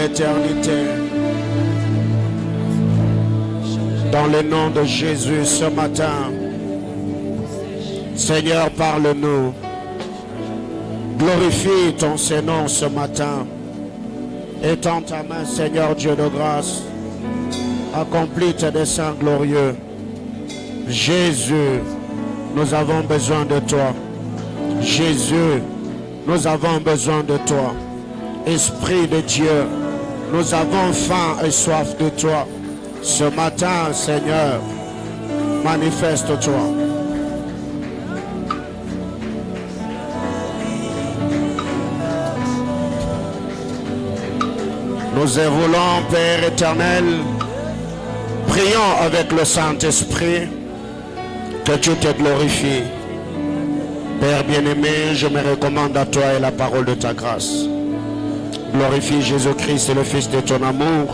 l'éternité. Dans le nom de Jésus ce matin, Seigneur, parle-nous. Glorifie ton Saint-Nom ce matin. Étends ta main, Seigneur Dieu de grâce. Accomplis tes desseins glorieux. Jésus, nous avons besoin de toi. Jésus, nous avons besoin de toi. Esprit de Dieu, nous avons faim et soif de toi. Ce matin, Seigneur, manifeste-toi. Nous évoluons, Père éternel. Prions avec le Saint-Esprit. Que tu te glorifies. Père bien-aimé, je me recommande à toi et la parole de ta grâce. Glorifie Jésus-Christ, le Fils de ton amour.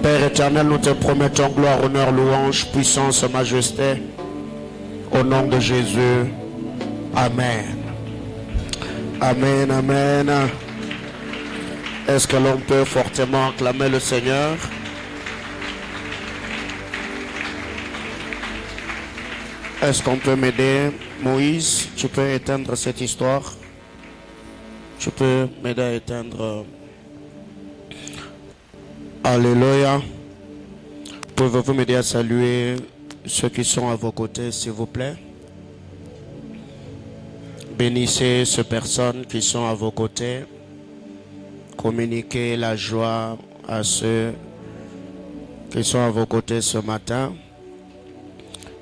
Père éternel, nous te promettons gloire, honneur, louange, puissance, majesté. Au nom de Jésus. Amen. Amen, amen. Est-ce que l'on peut fortement acclamer le Seigneur? Est-ce qu'on peut m'aider? Moïse, tu peux éteindre cette histoire? Tu peux m'aider à éteindre. Alléluia. Pouvez-vous m'aider à saluer ceux qui sont à vos côtés, s'il vous plaît? Bénissez ces personnes qui sont à vos côtés. Communiquez la joie à ceux qui sont à vos côtés ce matin.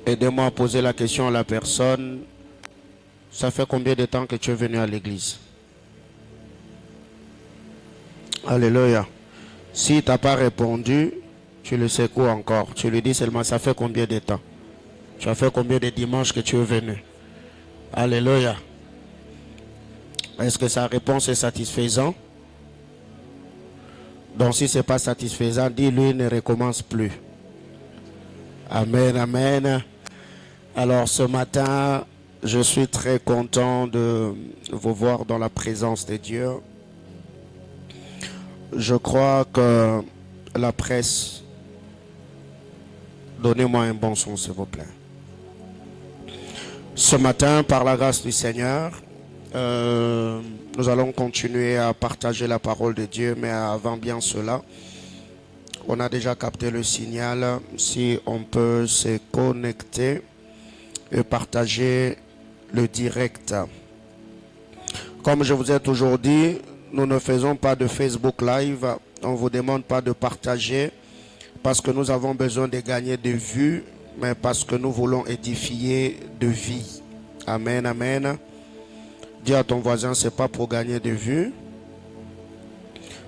Aidez-moi à poser la question à la personne. Ça fait combien de temps que tu es venu à l'église? Alléluia. Si tu n'as pas répondu, tu le secoues encore. Tu lui dis seulement, ça fait combien de temps? Tu as fait combien de dimanches que tu es venu? Alléluia. Est-ce que sa réponse est satisfaisante? Donc si ce n'est pas satisfaisant, dis-lui, ne recommence plus. Amen, amen. Alors ce matin, je suis très content de vous voir dans la présence de Dieu. Je crois que la presse, donnez-moi un bon son s'il vous plaît. Ce matin, par la grâce du Seigneur, nous allons continuer à partager la parole de Dieu, mais avant bien cela, on a déjà capté le signal. Si on peut se connecter et partager le direct. Comme je vous ai toujours dit, nous ne faisons pas de Facebook Live. On ne vous demande pas de partager parce que nous avons besoin de gagner de vues, mais parce que nous voulons édifier de vie. Amen, amen. Dis à ton voisin, ce n'est pas pour gagner de vues,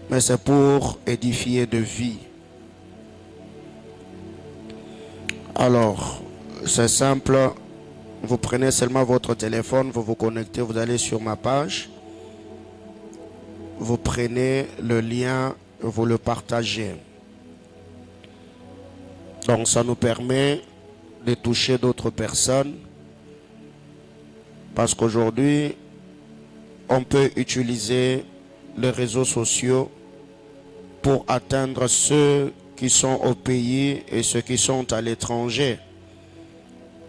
mais c'est pour édifier de vie. Alors, c'est simple. Vous prenez seulement votre téléphone, vous vous connectez, vous allez sur ma page. Vous prenez le lien, vous le partagez. Donc, ça nous permet de toucher d'autres personnes. Parce qu'aujourd'hui, on peut utiliser les réseaux sociaux pour atteindre ceux qui sont au pays et ceux qui sont à l'étranger.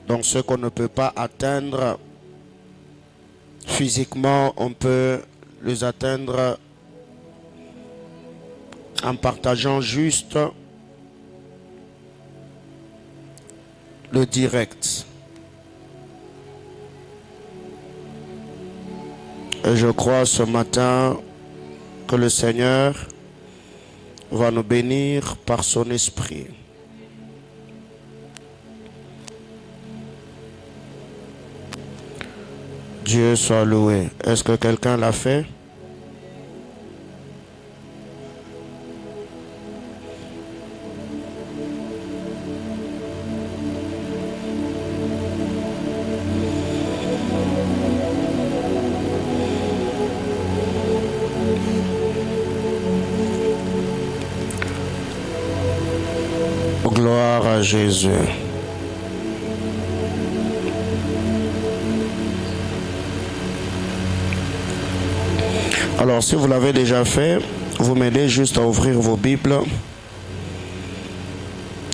Donc ceux qu'on ne peut pas atteindre physiquement, on peut les atteindre en partageant juste le direct. Et je crois ce matin que le Seigneur va nous bénir par son esprit. Dieu soit loué. Est-ce que quelqu'un l'a fait? Gloire à Jésus. Alors, si vous l'avez déjà fait, vous m'aidez juste à ouvrir vos Bibles.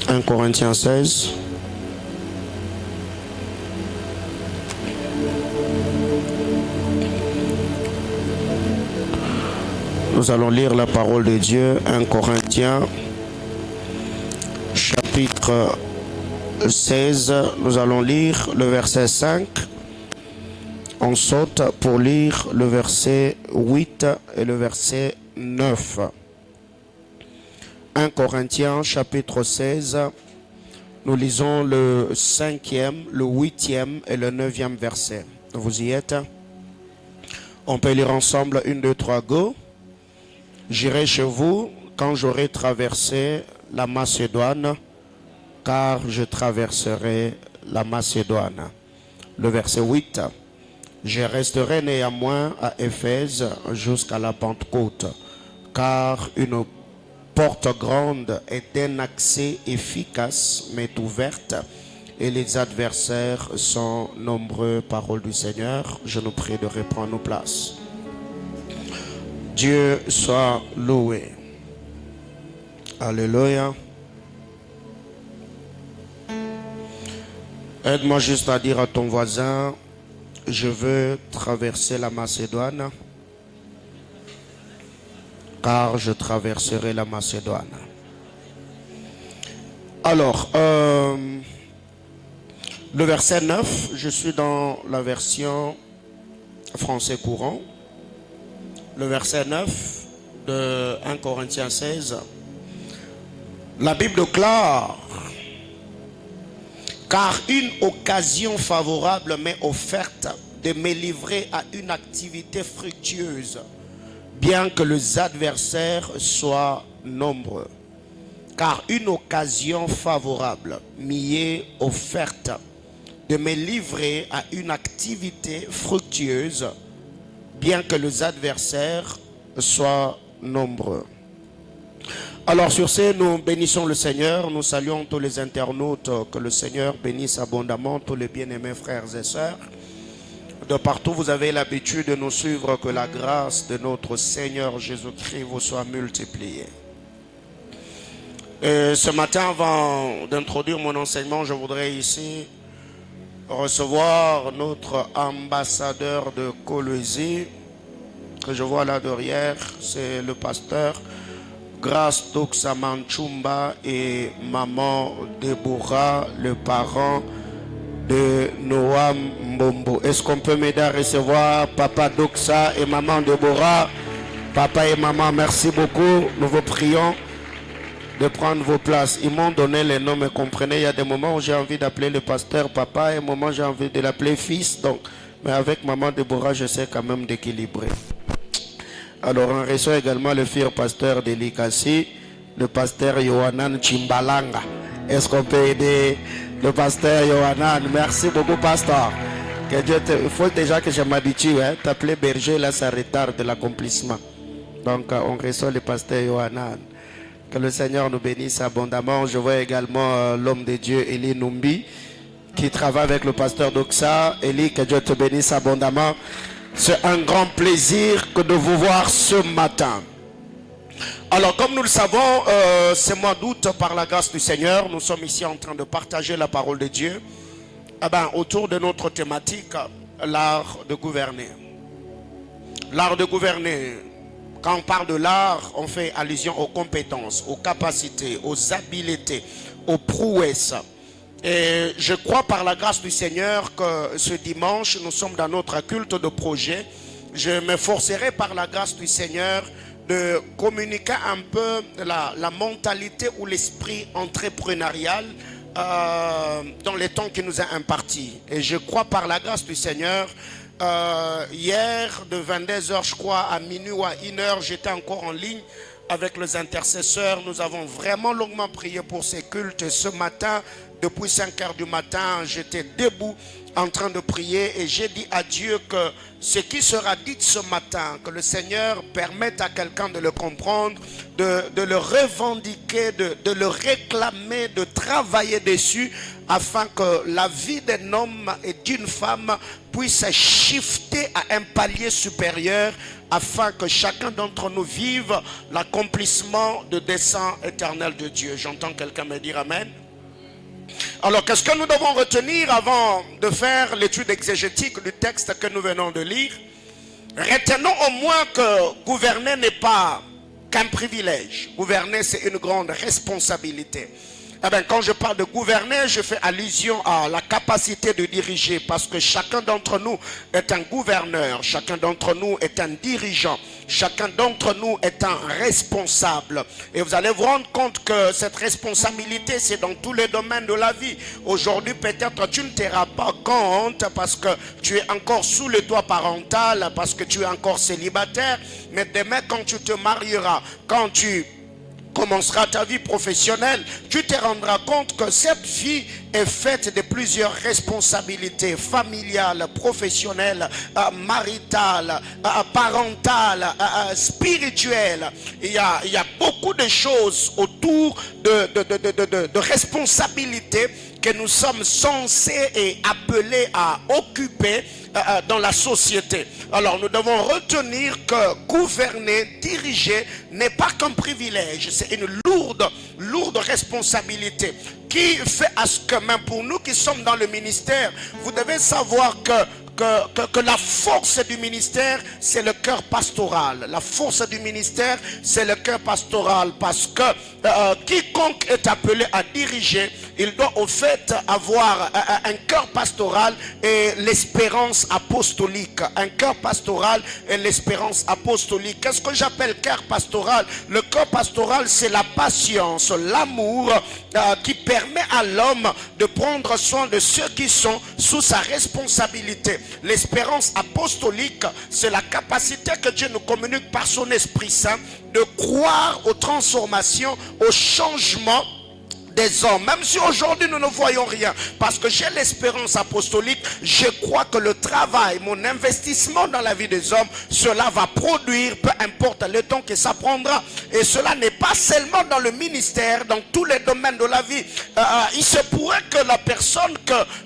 1 Corinthiens 16. Nous allons lire la parole de Dieu, 1 Corinthiens, chapitre 16. Nous allons lire le verset 5. On saute pour lire le verset 8 et le verset 9. 1 Corinthiens, chapitre 16. Nous lisons le 5e, le 8e et le 9e verset. Vous y êtes? On peut lire ensemble 1, 2, 3, go. J'irai chez vous quand j'aurai traversé la Macédoine, car je traverserai la Macédoine. Le verset 8. Je resterai néanmoins à Éphèse jusqu'à la Pentecôte, car une porte grande et d'un accès efficace m'est ouverte, et les adversaires sont nombreux. Parole du Seigneur. Je nous prie de reprendre nos places. Dieu soit loué. Alléluia. Aide-moi juste à dire à ton voisin, je veux traverser la Macédoine, car je traverserai la Macédoine. Alors, le verset 9, je suis dans la version français courant. Le verset 9 de 1 Corinthiens 16. La Bible déclare: car une occasion favorable m'est offerte de me livrer à une activité fructueuse, bien que les adversaires soient nombreux. Car une occasion favorable m'y est offerte de me livrer à une activité fructueuse, bien que les adversaires soient nombreux. Alors sur ce, nous bénissons le Seigneur, nous saluons tous les internautes, que le Seigneur bénisse abondamment tous les bien-aimés frères et sœurs. De partout vous avez l'habitude de nous suivre, que la grâce de notre Seigneur Jésus-Christ vous soit multipliée. Et ce matin, avant d'introduire mon enseignement, je voudrais ici recevoir notre ambassadeur de Colosie, que je vois là derrière, c'est le pasteur Grâce Doxa Manchumba et maman Deborah, le parent de Noam Mbombo. Est-ce qu'on peut m'aider à recevoir papa Doxa et maman Deborah? Papa et maman, merci beaucoup. Nous vous prions de prendre vos places. Ils m'ont donné les noms, mais comprenez, il y a des moments où j'ai envie d'appeler le pasteur papa et des moments où j'ai envie de l'appeler fils. Donc, mais avec maman Deborah, je sais quand même d'équilibrer. Alors, on reçoit également le futur pasteur de l'Ikasi, le pasteur Yohanan Chimbalanga. Est-ce qu'on peut aider le pasteur Yohanan? Merci beaucoup, pasteur. Que Dieu te... Il faut déjà que je m'habitue. Hein? T'appeler berger, là, ça retarde l'accomplissement. Donc, on reçoit le pasteur Yohanan. Que le Seigneur nous bénisse abondamment. Je vois également l'homme de Dieu, Eli Numbi, qui travaille avec le pasteur Doxa. Eli, que Dieu te bénisse abondamment. C'est un grand plaisir que de vous voir ce matin. Alors, comme nous le savons, ce mois d'août, par la grâce du Seigneur, nous sommes ici en train de partager la parole de Dieu autour de notre thématique, l'art de gouverner. L'art de gouverner. Quand on parle de l'art, on fait allusion aux compétences, aux capacités, aux habiletés, aux prouesses. Et je crois par la grâce du Seigneur que ce dimanche, nous sommes dans notre culte de projet. Je m'efforcerai par la grâce du Seigneur de communiquer un peu la mentalité ou l'esprit entrepreneurial dans les temps qui nous est imparti. Et je crois par la grâce du Seigneur, hier de 22h je crois à minuit ou à 1h, j'étais encore en ligne avec les intercesseurs. Nous avons vraiment longuement prié pour ces cultes. Ce matin, Depuis 5 heures du matin, j'étais debout en train de prier et j'ai dit à Dieu que ce qui sera dit ce matin, que le Seigneur permette à quelqu'un de le comprendre, de le revendiquer, de le réclamer, de travailler dessus, afin que la vie d'un homme et d'une femme puisse shifter à un palier supérieur, afin que chacun d'entre nous vive l'accomplissement de dessein éternel de Dieu. J'entends quelqu'un me dire Amen. Alors, qu'est-ce que nous devons retenir avant de faire l'étude exégétique du texte que nous venons de lire? Retenons au moins que gouverner n'est pas qu'un privilège. Gouverner, c'est une grande responsabilité. Eh bien, quand je parle de gouverner, je fais allusion à la capacité de diriger, parce que chacun d'entre nous est un gouverneur, chacun d'entre nous est un dirigeant, chacun d'entre nous est un responsable. Et vous allez vous rendre compte que cette responsabilité, c'est dans tous les domaines de la vie. Aujourd'hui, peut-être tu ne te rends pas compte parce que tu es encore sous le toit parental, parce que tu es encore célibataire, mais demain quand tu te marieras, quand tu commencera ta vie professionnelle, tu te rendras compte que cette vie est faite de plusieurs responsabilités familiales, professionnelles, maritales, parentales, spirituelles. Il y a beaucoup de choses autour de responsabilités que nous sommes censés et appelés à occuper dans la société. Alors nous devons retenir que gouverner, diriger n'est pas qu'un privilège, c'est une lourde responsabilité qui fait à ce que même pour nous qui sommes dans le ministère, vous devez savoir que la force du ministère, c'est le cœur pastoral. La force du ministère, c'est le cœur pastoral, parce que quiconque est appelé à diriger, il doit au fait avoir un cœur pastoral et l'espérance apostolique. Un cœur pastoral et l'espérance apostolique. Qu'est-ce que j'appelle cœur pastoral? Le cœur pastoral, c'est la patience, l'amour qui permet à l'homme de prendre soin de ceux qui sont sous sa responsabilité. L'espérance apostolique, c'est la capacité que Dieu nous communique par son Esprit Saint de croire aux transformations, aux changements des hommes, même si aujourd'hui nous ne voyons rien, parce que j'ai l'espérance apostolique, je crois que le travail, mon investissement dans la vie des hommes, cela va produire, peu importe le temps que ça prendra. Et cela n'est pas seulement dans le ministère, dans tous les domaines de la vie. Il se pourrait que la personne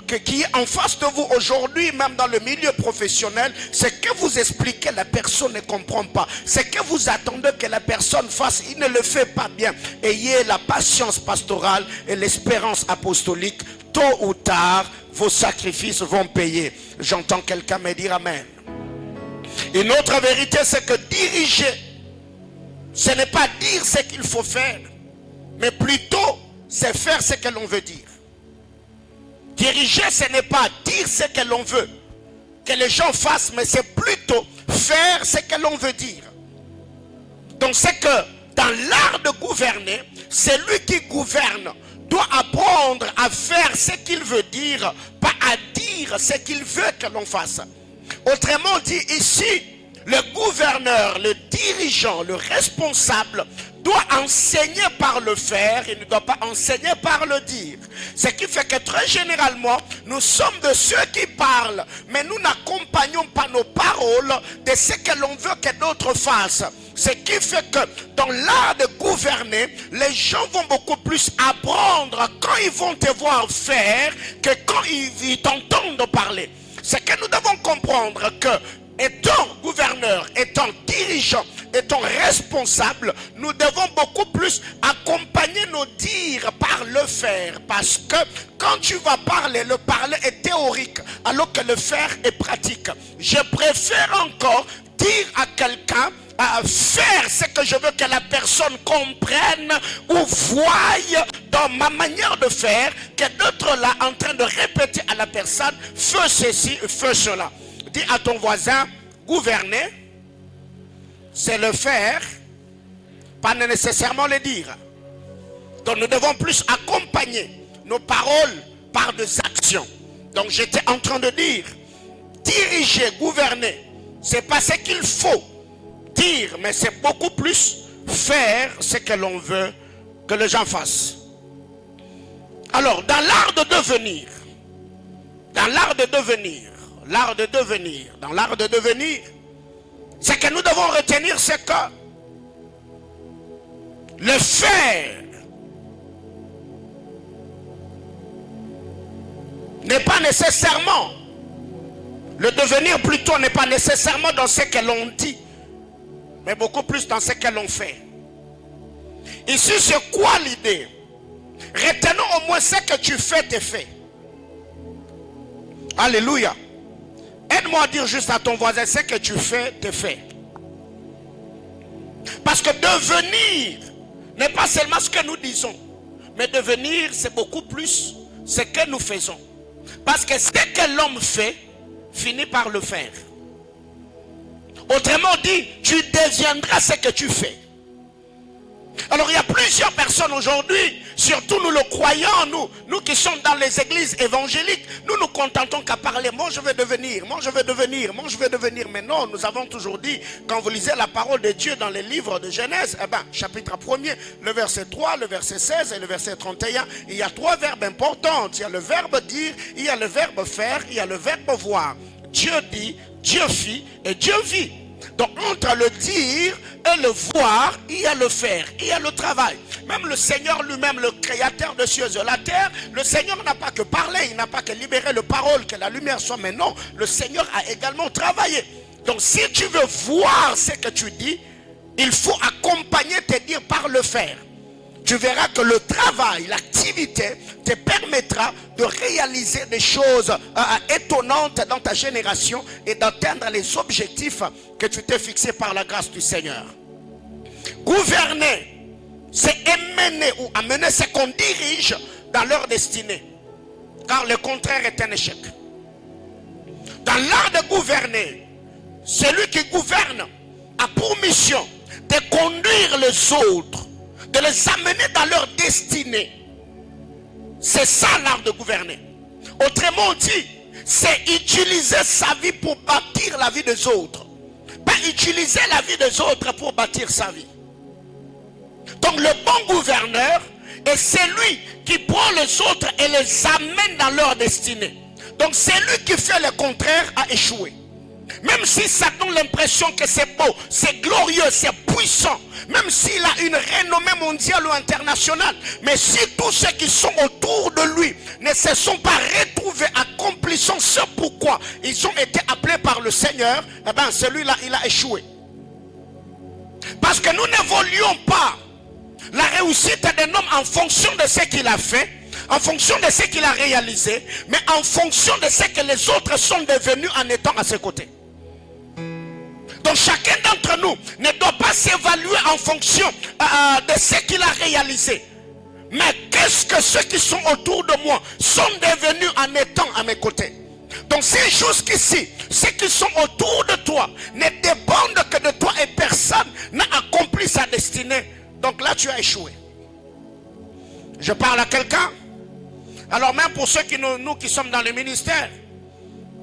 qui est en face de vous aujourd'hui, même dans le milieu professionnel, c'est que vous expliquez, la personne ne comprend pas. C'est que vous attendez que la personne fasse, il ne le fait pas bien. Ayez la patience pastorale et l'espérance apostolique. Tôt ou tard, vos sacrifices vont payer. J'entends quelqu'un me dire Amen. Une autre vérité, c'est que diriger, ce n'est pas dire ce qu'il faut faire, mais plutôt c'est faire ce que l'on veut dire. Diriger, ce n'est pas dire ce que l'on veut que les gens fassent, mais c'est plutôt faire ce que l'on veut dire. Donc c'est que dans l'art de gouverner, celui qui gouverne doit apprendre à faire ce qu'il veut dire, pas à dire ce qu'il veut que l'on fasse. Autrement dit, ici, le gouverneur, le dirigeant, le responsable doit enseigner par le faire, il ne doit pas enseigner par le dire. Ce qui fait que très généralement, nous sommes de ceux qui parlent, mais nous n'accompagnons pas nos paroles de ce que l'on veut que d'autres fassent. Ce qui fait que dans l'art de gouverner, les gens vont beaucoup plus apprendre quand ils vont te voir faire que quand ils t'entendent parler. C'est que nous devons comprendre que étant gouverneur, étant dirigeant, étant responsable, nous devons beaucoup plus accompagner nos dires par le faire. Parce que quand tu vas parler, le parler est théorique, alors que le faire est pratique. Je préfère encore dire à quelqu'un à faire ce que je veux que la personne comprenne ou voie dans ma manière de faire, que d'autres là en train de répéter à la personne, fais ceci, fais cela. Dis à ton voisin, gouverner, c'est le faire, pas nécessairement le dire. Donc nous devons plus accompagner nos paroles par des actions. Donc j'étais en train de dire, diriger, gouverner, c'est pas ce qu'il faut dire, mais c'est beaucoup plus faire ce que l'on veut que les gens fassent. Alors, dans l'art de devenir, dans l'art de devenir, dans l'art de devenir, ce que nous devons retenir, c'est que le faire n'est pas nécessairement, le devenir plutôt n'est pas nécessairement dans ce que l'on dit, mais beaucoup plus dans ce que l'on fait. Ici, c'est quoi l'idée? Retenons au moins ce que tu fais, t'es fait. Alléluia. Aide-moi à dire juste à ton voisin, ce que tu fais, t'es fait. Parce que devenir n'est pas seulement ce que nous disons, mais devenir, c'est beaucoup plus ce que nous faisons. Parce que ce que l'homme fait, finit par le faire. Autrement dit, tu deviendras ce que tu fais. Alors il y a plusieurs personnes aujourd'hui, surtout nous le croyons, nous qui sommes dans les églises évangéliques, nous nous contentons qu'à parler, moi je veux devenir, moi je veux devenir, moi je veux devenir. Mais non, nous avons toujours dit, quand vous lisez la parole de Dieu dans les livres de Genèse, chapitre 1er, le verset 3, le verset 16 et le verset 31, il y a 3 verbes importants. Il y a le verbe dire, il y a le verbe faire, il y a le verbe voir. Dieu dit, Dieu fit et Dieu vit. Donc entre le dire et le voir, il y a le faire, il y a le travail. Même le Seigneur lui-même, le créateur des cieux et de la terre, le Seigneur n'a pas que parlé, il n'a pas que libéré le parole, que la lumière soit, mais non, le Seigneur a également travaillé. Donc si tu veux voir ce que tu dis, il faut accompagner tes dires par le faire. Tu verras que le travail, l'activité te permettra de réaliser des choses étonnantes dans ta génération et d'atteindre les objectifs que tu t'es fixés par la grâce du Seigneur. Gouverner, c'est amener ou amener ce qu'on dirige dans leur destinée. Car le contraire est un échec. Dans l'art de gouverner, celui qui gouverne a pour mission de conduire les autres, de les amener dans leur destinée. C'est ça l'art de gouverner. Autrement dit, c'est utiliser sa vie pour bâtir la vie des autres. Pas utiliser la vie des autres pour bâtir sa vie. Donc le bon gouverneur est celui qui prend les autres et les amène dans leur destinée. Donc celui qui fait le contraire a échoué. Même si ça donne l'impression que c'est beau, c'est glorieux, c'est puissant, même s'il a une renommée mondiale ou internationale, mais si tous ceux qui sont autour de lui ne se sont pas retrouvés accomplissant ce pourquoi ils ont été appelés par le Seigneur, eh bien celui-là il a échoué. Parce que nous n'évoluons pas la réussite d'un homme en fonction de ce qu'il a fait, en fonction de ce qu'il a réalisé, mais en fonction de ce que les autres sont devenus en étant à ses côtés. Donc chacun d'entre nous ne doit pas s'évaluer en fonction de ce qu'il a réalisé. Mais qu'est-ce que ceux qui sont autour de moi sont devenus en étant à mes côtés? Donc si jusqu'ici, ceux qui sont autour de toi ne dépendent que de toi et personne n'a accompli sa destinée, donc là tu as échoué. Je parle à quelqu'un. Alors même pour ceux nous qui sommes dans le ministère,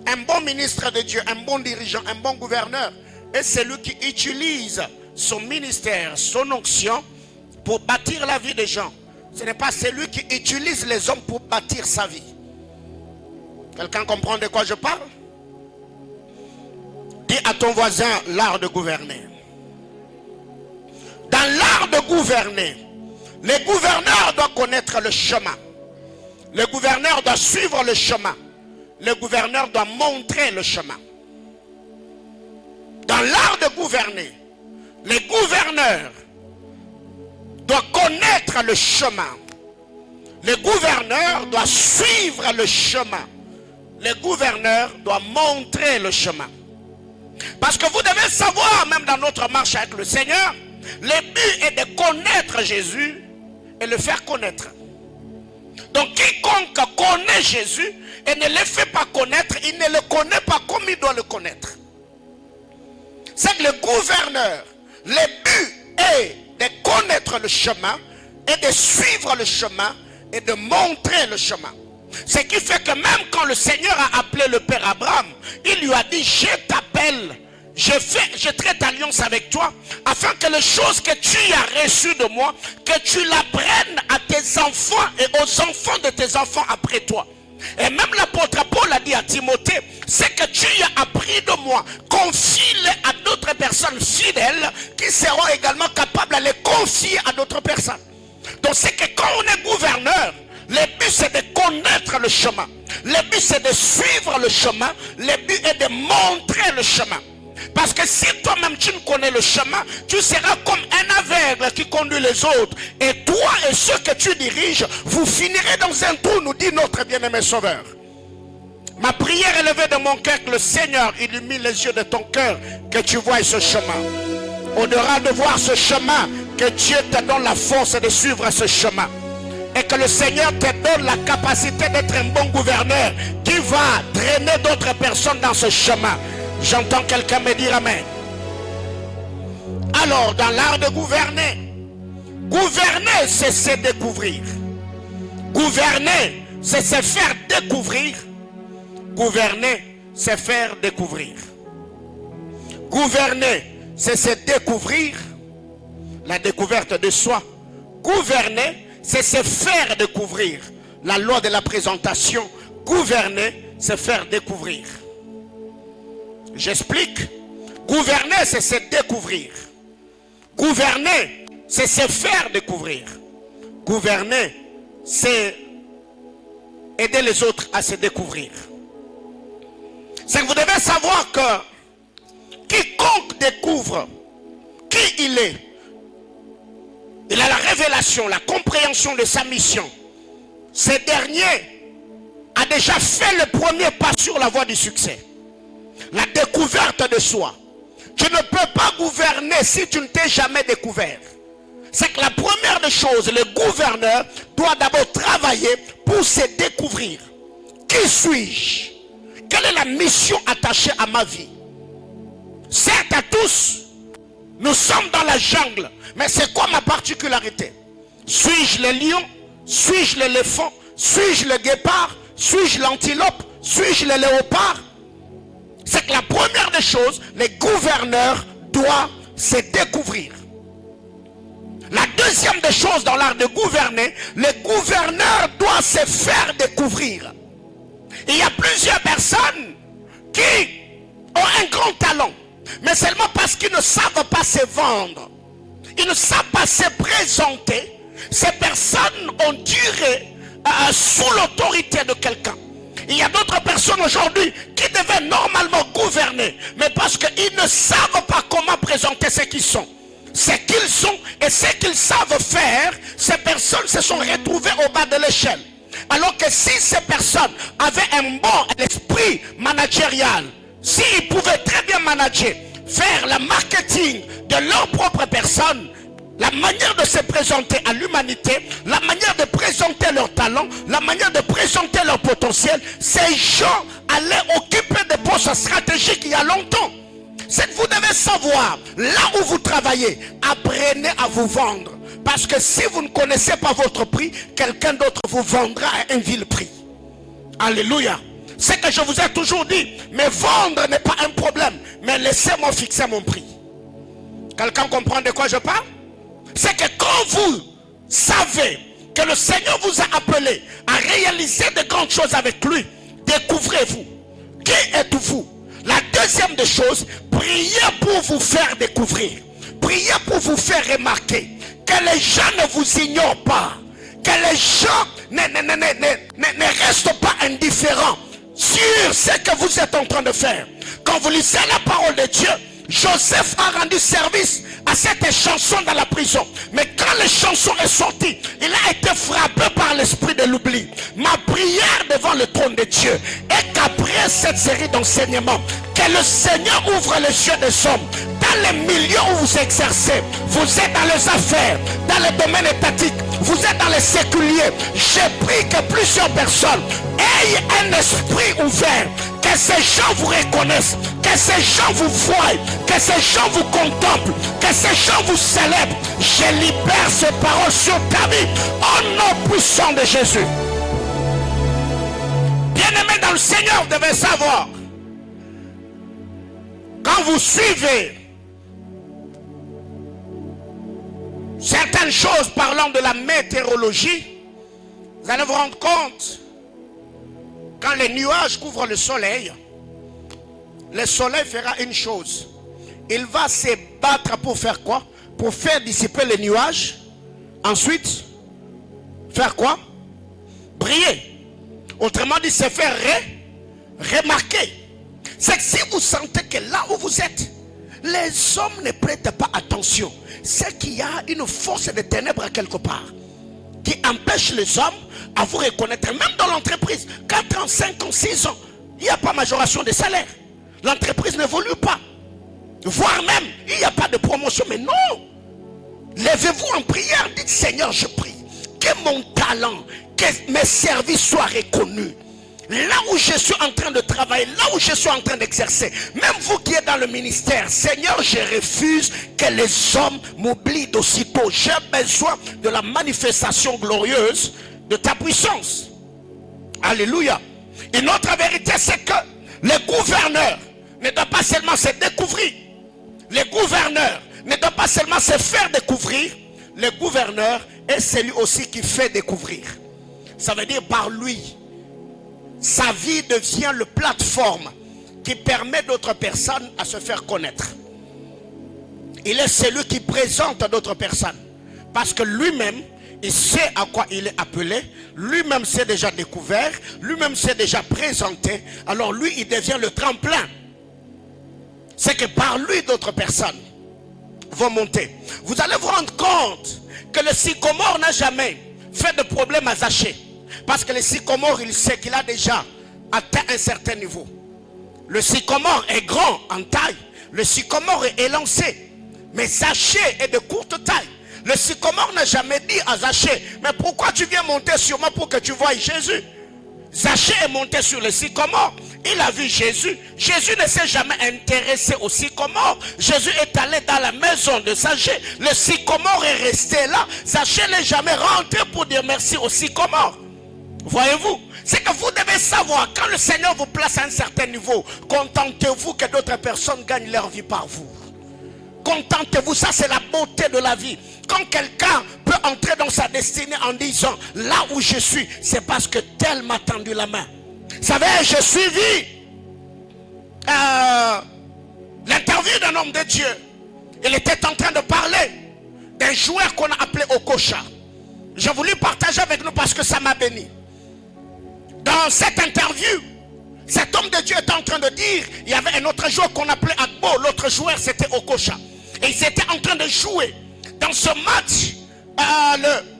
un bon ministre de Dieu, un bon dirigeant, un bon gouverneur, est celui qui utilise son ministère, son onction pour bâtir la vie des gens. Ce n'est pas celui qui utilise les hommes pour bâtir sa vie. Quelqu'un comprend de quoi je parle? Dis à ton voisin l'art de gouverner. Dans l'art de gouverner, le gouverneur doit connaître le chemin. Le gouverneur doit suivre le chemin. Le gouverneur doit montrer le chemin. Dans l'art de gouverner, le gouverneur doit connaître le chemin. Le gouverneur doit suivre le chemin. Le gouverneur doit montrer le chemin. Parce que vous devez savoir, même dans notre marche avec le Seigneur, le but est de connaître Jésus et le faire connaître. Donc quiconque connaît Jésus et ne le fait pas connaître, il ne le connaît pas comme il doit le connaître. C'est que le gouverneur, le but est de connaître le chemin et de suivre le chemin et de montrer le chemin. Ce qui fait que même quand le Seigneur a appelé le Père Abraham, il lui a dit: je t'appelle, je traite alliance avec toi, afin que les choses que tu as reçues de moi, que tu l'apprennes à tes enfants et aux enfants de tes enfants après toi. Et même l'apôtre Paul a dit à Timothée, c'est que tu as appris de moi, confie-le à d'autres personnes fidèles qui seront également capables de les confier à d'autres personnes. Donc c'est que quand on est gouverneur, le but c'est de connaître le chemin. Le but c'est de suivre le chemin. Le but est de montrer le chemin. Parce que si toi-même tu ne connais le chemin, tu seras comme un aveugle qui conduit les autres. Et toi et ceux que tu diriges, vous finirez dans un trou, nous dit notre bien-aimé Sauveur. Ma prière est levée de mon cœur, que le Seigneur illumine les yeux de ton cœur, que tu vois ce chemin. Au-delà de voir ce chemin, que Dieu te donne la force de suivre ce chemin. Et que le Seigneur te donne la capacité d'être un bon gouverneur qui va traîner d'autres personnes dans ce chemin. J'entends quelqu'un me dire amen. Alors, dans l'art de gouverner, gouverner, c'est se découvrir. Gouverner, c'est se faire découvrir. Gouverner, c'est faire découvrir. Gouverner, c'est se découvrir. La découverte de soi. Gouverner, c'est se faire découvrir. La loi de la présentation. Gouverner, c'est faire découvrir. J'explique. Gouverner, c'est se découvrir. Gouverner, c'est se faire découvrir. Gouverner, c'est aider les autres à se découvrir. C'est que vous devez savoir que quiconque découvre qui il est, il a la révélation, la compréhension de sa mission. Ce dernier a déjà fait le premier pas sur la voie du succès. La découverte de soi. Tu ne peux pas gouverner si tu ne t'es jamais découvert. C'est que la première des choses, le gouverneur doit d'abord travailler pour se découvrir. Qui suis-je? Quelle est la mission attachée à ma vie? Certes, à tous, nous sommes dans la jungle. Mais c'est quoi ma particularité? Suis-je le lion? Suis-je l'éléphant? Suis-je le guépard? Suis-je l'antilope? Suis-je le léopard? C'est que la première des choses, les gouverneurs doivent se découvrir. La deuxième des choses dans l'art de gouverner, les gouverneurs doivent se faire découvrir. Il y a plusieurs personnes qui ont un grand talent, mais seulement parce qu'ils ne savent pas se vendre. Ils ne savent pas se présenter. Ces personnes ont duré sous l'autorité de quelqu'un. Il y a d'autres personnes aujourd'hui qui devaient normalement gouverner, mais parce qu'ils ne savent pas comment présenter ce qu'ils sont. Ce qu'ils sont et ce qu'ils savent faire, ces personnes se sont retrouvées au bas de l'échelle. Alors que si ces personnes avaient un bon esprit managérial, s'ils pouvaient très bien manager, faire le marketing de leur propre personne, la manière de se présenter à l'humanité, la manière de présenter leurs talents, la manière de présenter leur potentiel, ces gens allaient occuper des postes stratégiques il y a longtemps. C'est que vous devez savoir, là où vous travaillez, apprenez à vous vendre. Parce que si vous ne connaissez pas votre prix, quelqu'un d'autre vous vendra à un vil prix. Alléluia. C'est que je vous ai toujours dit, mais vendre n'est pas un problème, mais laissez-moi fixer mon prix. Quelqu'un comprend de quoi je parle? C'est que quand vous savez que le Seigneur vous a appelé à réaliser de grandes choses avec lui, découvrez-vous. Qui êtes-vous? La deuxième des choses, priez pour vous faire découvrir. Priez pour vous faire remarquer. Que les gens ne vous ignorent pas. Que les gens ne restent pas indifférents sur ce que vous êtes en train de faire. Quand vous lisez la parole de Dieu, Joseph a rendu service à cette chanson dans la prison. Mais quand la chanson est sortie, il a été frappé par l'esprit de l'oubli. Ma prière devant le trône de Dieu est qu'après cette série d'enseignements, que le Seigneur ouvre les yeux des hommes. Dans les milieux où vous exercez, vous êtes dans les affaires, dans le domaine étatique, vous êtes dans les séculiers. J'ai pris que plusieurs personnes aient un esprit ouvert. Que ces gens vous reconnaissent, que ces gens vous voient, que ces gens vous contemplent, que ces gens vous célèbrent. Je libère ces paroles sur ta vie au nom puissant de Jésus. Bien-aimés dans le Seigneur, vous devez savoir, quand quand vous suivez certaines choses parlant de la météorologie, vous allez vous rendre compte, quand les nuages couvrent le soleil fera une chose. Il va se battre pour faire quoi? Pour faire dissiper les nuages. Ensuite, faire quoi? Briller. Autrement dit, se faire remarquer. C'est que si vous sentez que là où vous êtes, les hommes ne prêtent pas attention, c'est qu'il y a une force de ténèbres quelque part qui empêche les hommes à vous reconnaître. Même dans l'entreprise, 4 ans, 5 ans, 6 ans, il n'y a pas majoration de salaire. L'entreprise n'évolue pas. Voire même, il n'y a pas de promotion. Mais non! Levez-vous en prière, dites Seigneur, je prie que mon talent, que mes services soient reconnus. Là où je suis en train de travailler, là où je suis en train d'exercer, même vous qui êtes dans le ministère, Seigneur, je refuse que les hommes m'oublient d'aussitôt. J'ai besoin de la manifestation glorieuse de ta puissance. Alléluia. Une autre vérité, c'est que le gouverneur ne doit pas seulement se découvrir. Le gouverneur ne doit pas seulement se faire découvrir. Le gouverneur est celui aussi qui fait découvrir. Ça veut dire par lui, sa vie devient le plateforme qui permet d'autres personnes à se faire connaître. Il est celui qui présente à d'autres personnes. Parce que lui-même, il sait à quoi il est appelé. Lui-même s'est déjà découvert. Lui-même s'est déjà présenté. Alors lui, il devient le tremplin. C'est que par lui, d'autres personnes vont monter. Vous allez vous rendre compte que le sycomore n'a jamais fait de problème à Zachée. Parce que le sycomore, il sait qu'il a déjà atteint un certain niveau. Le sycomore est grand en taille. Le sycomore est élancé. Mais Zachée est de courte taille. Le sycomore n'a jamais dit à Zachée, mais pourquoi tu viens monter sur moi pour que tu voies Jésus? Zachée est monté sur le sycomore. Il a vu Jésus. Jésus ne s'est jamais intéressé au sycomore. Jésus est allé dans la maison de Zachée. Le sycomore est resté là. Zachée n'est jamais rentré pour dire merci au sycomore. Voyez-vous? C'est que vous devez savoir, quand le Seigneur vous place à un certain niveau, contentez-vous que d'autres personnes gagnent leur vie par vous. Contentez-vous, ça c'est la beauté de la vie. Quand quelqu'un peut entrer dans sa destinée en disant, là où je suis, c'est parce que tel m'a tendu la main. Vous savez, j'ai suivi l'interview d'un homme de Dieu. Il était en train de parler d'un joueur qu'on a appelé Okocha. J'ai voulu partager avec nous parce que ça m'a béni. Dans cette interview, cet homme de Dieu était en train de dire, il y avait un autre joueur qu'on appelait Agbo, l'autre joueur c'était Okocha. Et ils étaient en train de jouer. Dans ce match,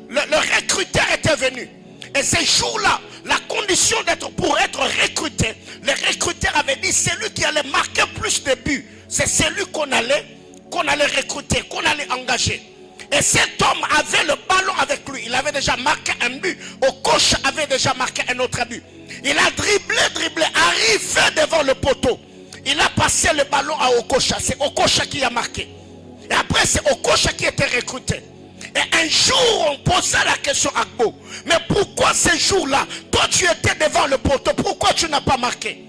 le recruteur était venu. Et ces jours-là, la condition pour être recruté, le recruteur avait dit, c'est lui qui allait marquer plus de buts. C'est celui qu'on allait recruter, qu'on allait engager. Et cet homme avait le ballon avec lui. Il avait déjà marqué un but. Okocha avait déjà marqué un autre but. Il a dribblé, arrivé devant le poteau. Il a passé le ballon à Okocha. C'est Okocha qui a marqué. Et après, c'est Okocha qui était recruté. Et un jour, on posa la question à Agbo. Mais pourquoi ce jour-là, toi tu étais devant le poteau, pourquoi tu n'as pas marqué?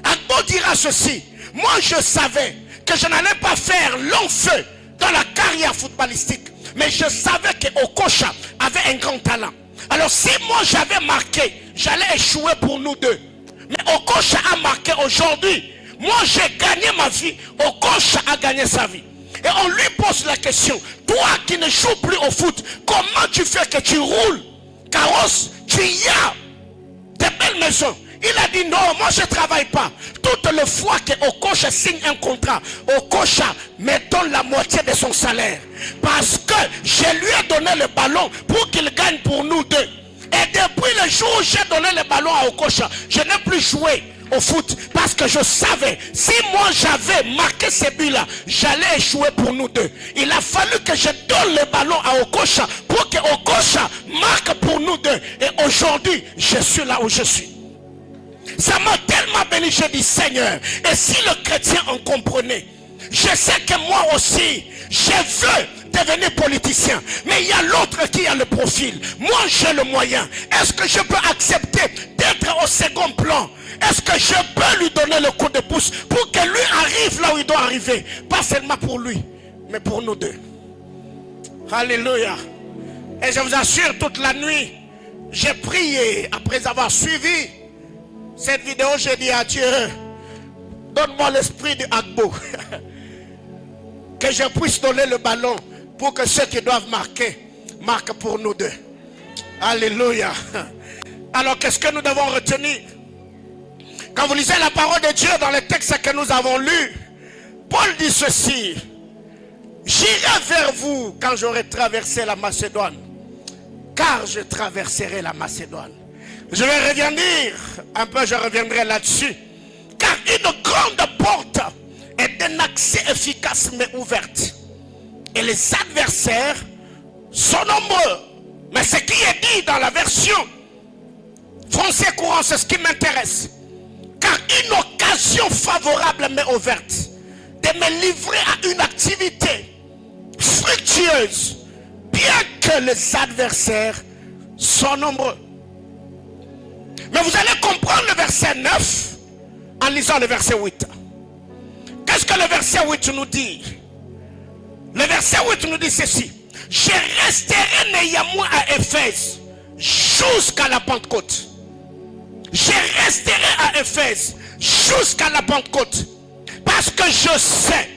Agbo dira ceci. Moi, je savais que je n'allais pas faire long feu dans la carrière footballistique. Mais je savais que Okocha avait un grand talent. Alors si moi j'avais marqué, j'allais échouer pour nous deux. Mais Okocha a marqué aujourd'hui. Moi j'ai gagné ma vie. Okocha a gagné sa vie. Et on lui pose la question. Toi qui ne joues plus au foot, comment tu fais que tu roules carrosse, tu y as des belles maisons? Il a dit non, moi je ne travaille pas. Toutes les fois que Okocha signe un contrat, Okocha me donne la moitié de son salaire. Parce que je lui ai donné le ballon pour qu'il gagne pour nous deux. Et depuis le jour où j'ai donné le ballon à Okocha, je n'ai plus joué au foot. Parce que je savais, si moi j'avais marqué ce but-là, j'allais échouer pour nous deux. Il a fallu que je donne le ballon à Okocha pour que Okocha marque pour nous deux. Et aujourd'hui, je suis là où je suis. Ça m'a tellement béni, je dis Seigneur, et si le chrétien en comprenait, je sais que moi aussi, je veux devenir politicien. Mais il y a l'autre qui a le profil. Moi, j'ai le moyen. Est-ce que je peux accepter d'être au second plan? Est-ce que je peux lui donner le coup de pouce pour que lui arrive là où il doit arriver? Pas seulement pour lui, mais pour nous deux. Alléluia. Et je vous assure, toute la nuit, j'ai prié après avoir suivi cette vidéo. J'ai dit à Dieu, donne-moi l'esprit de Agbo. Que je puisse donner le ballon pour que ceux qui doivent marquer, marquent pour nous deux. Alléluia. Alors qu'est-ce que nous devons retenir? Quand vous lisez la parole de Dieu dans les textes que nous avons lus, Paul dit ceci: j'irai vers vous quand j'aurai traversé la Macédoine, car je traverserai la Macédoine. Je vais revenir un peu, je reviendrai là-dessus. Car une grande porte est d'un accès efficace mais ouverte. Et les adversaires sont nombreux. Mais ce qui est dit dans la version français courant, c'est ce qui m'intéresse. Car une occasion favorable mais ouverte de me livrer à une activité fructueuse, bien que les adversaires sont nombreux. Mais vous allez comprendre le verset 9 en lisant le verset 8. Qu'est-ce que le verset 8 nous dit? Le verset 8 nous dit ceci: je resterai néanmoins à Éphèse jusqu'à la Pentecôte. Je resterai à Éphèse jusqu'à la Pentecôte. Parce que je sais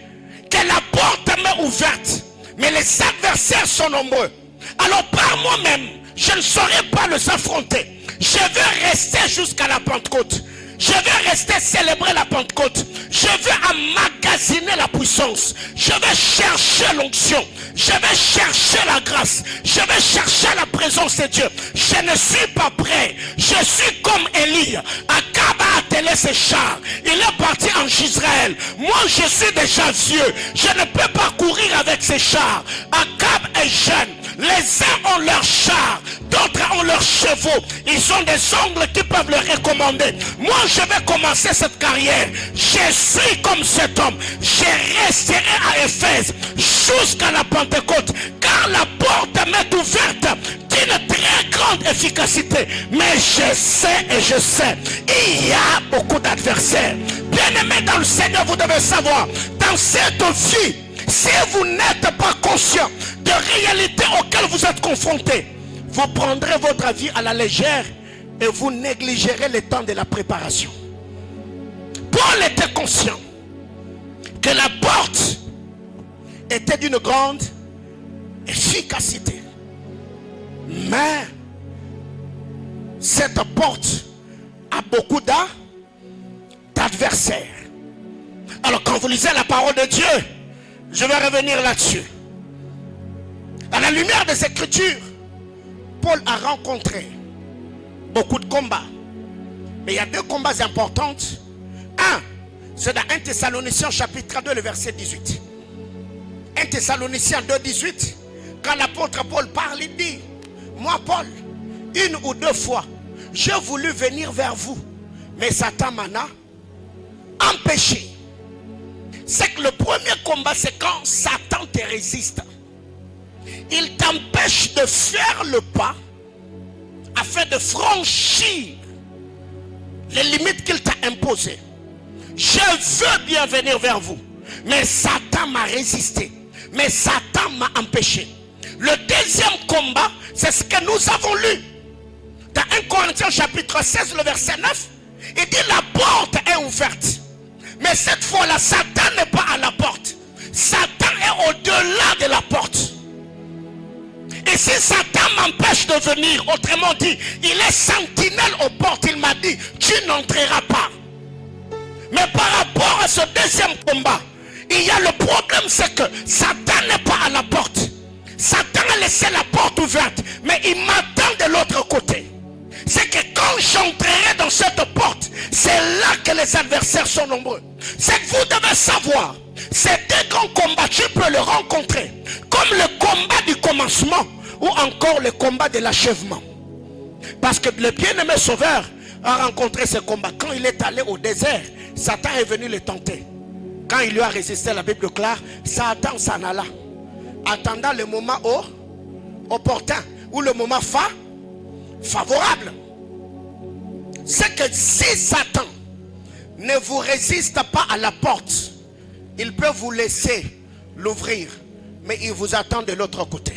que la porte m'est ouverte, mais les adversaires sont nombreux. Alors par moi-même, je ne saurais pas les affronter. Je vais rester jusqu'à la Pentecôte. Je vais rester célébrer la Pentecôte. Je vais emmagasiner la puissance. Je vais chercher l'onction. Je vais chercher la grâce. Je vais chercher la présence de Dieu. Je ne suis pas prêt. Je suis comme Élie. Akab a attelé ses chars. Il est parti en Israël. Moi, je suis déjà vieux. Je ne peux pas courir avec ces chars. Akab est jeune. Les uns ont leurs chars, d'autres ont leurs chevaux. Ils ont des ongles qui peuvent leur recommander. Moi, je vais commencer cette carrière. Je suis comme cet homme. Je resterai à Éphèse jusqu'à la Pentecôte, car la porte m'est ouverte d'une très grande efficacité. Mais je sais, il y a beaucoup d'adversaires. Bien-aimés dans le Seigneur, vous devez savoir, dans cette vie, si vous n'êtes pas conscient de réalités auxquelles vous êtes confrontés, vous prendrez votre vie à la légère et vous négligerez le temps de la préparation. Paul était conscient que la porte était d'une grande efficacité. Mais cette porte a beaucoup d'adversaires. Alors quand vous lisez la parole de Dieu, je vais revenir là-dessus. À la lumière des Écritures, Paul a rencontré beaucoup de combats. Mais il y a deux combats importants. Un, c'est dans 1 Thessaloniciens chapitre 2, le verset 18. 1 Thessaloniciens 2, 18. Quand l'apôtre Paul parle, il dit: moi Paul, une ou deux fois, j'ai voulu venir vers vous, mais Satan m'en a empêché. C'est que le premier combat, c'est quand Satan te résiste. Il t'empêche de faire le pas afin de franchir les limites qu'il t'a imposées. Je veux bien venir vers vous, mais Satan m'a résisté. Mais Satan m'a empêché. Le deuxième combat, c'est ce que nous avons lu dans 1 Corinthiens chapitre 16, le verset 9. Il dit: la porte est ouverte. Mais cette fois-là, Satan n'est pas à la porte. Satan est au-delà de la porte. Et si Satan m'empêche de venir, autrement dit, il est sentinelle aux portes, il m'a dit: tu n'entreras pas. Mais par rapport à ce deuxième combat, il y a le problème, c'est que Satan n'est pas à la porte. Satan a laissé la porte ouverte, mais il m'attend de l'autre côté. C'est que quand j'entrerai dans cette porte, c'est là que les adversaires sont nombreux. C'est que vous devez savoir, ces deux grands combats, tu peux le rencontrer comme le combat du commencement ou encore le combat de l'achèvement. Parce que le bien-aimé Sauveur a rencontré ce combat. Quand il est allé au désert, Satan est venu le tenter. Quand il lui a résisté, la Bible déclare, Satan s'en alla. attendant le moment opportun ou le moment favorable. C'est que si Satan ne vous résiste pas à la porte, il peut vous laisser l'ouvrir, mais il vous attend de l'autre côté.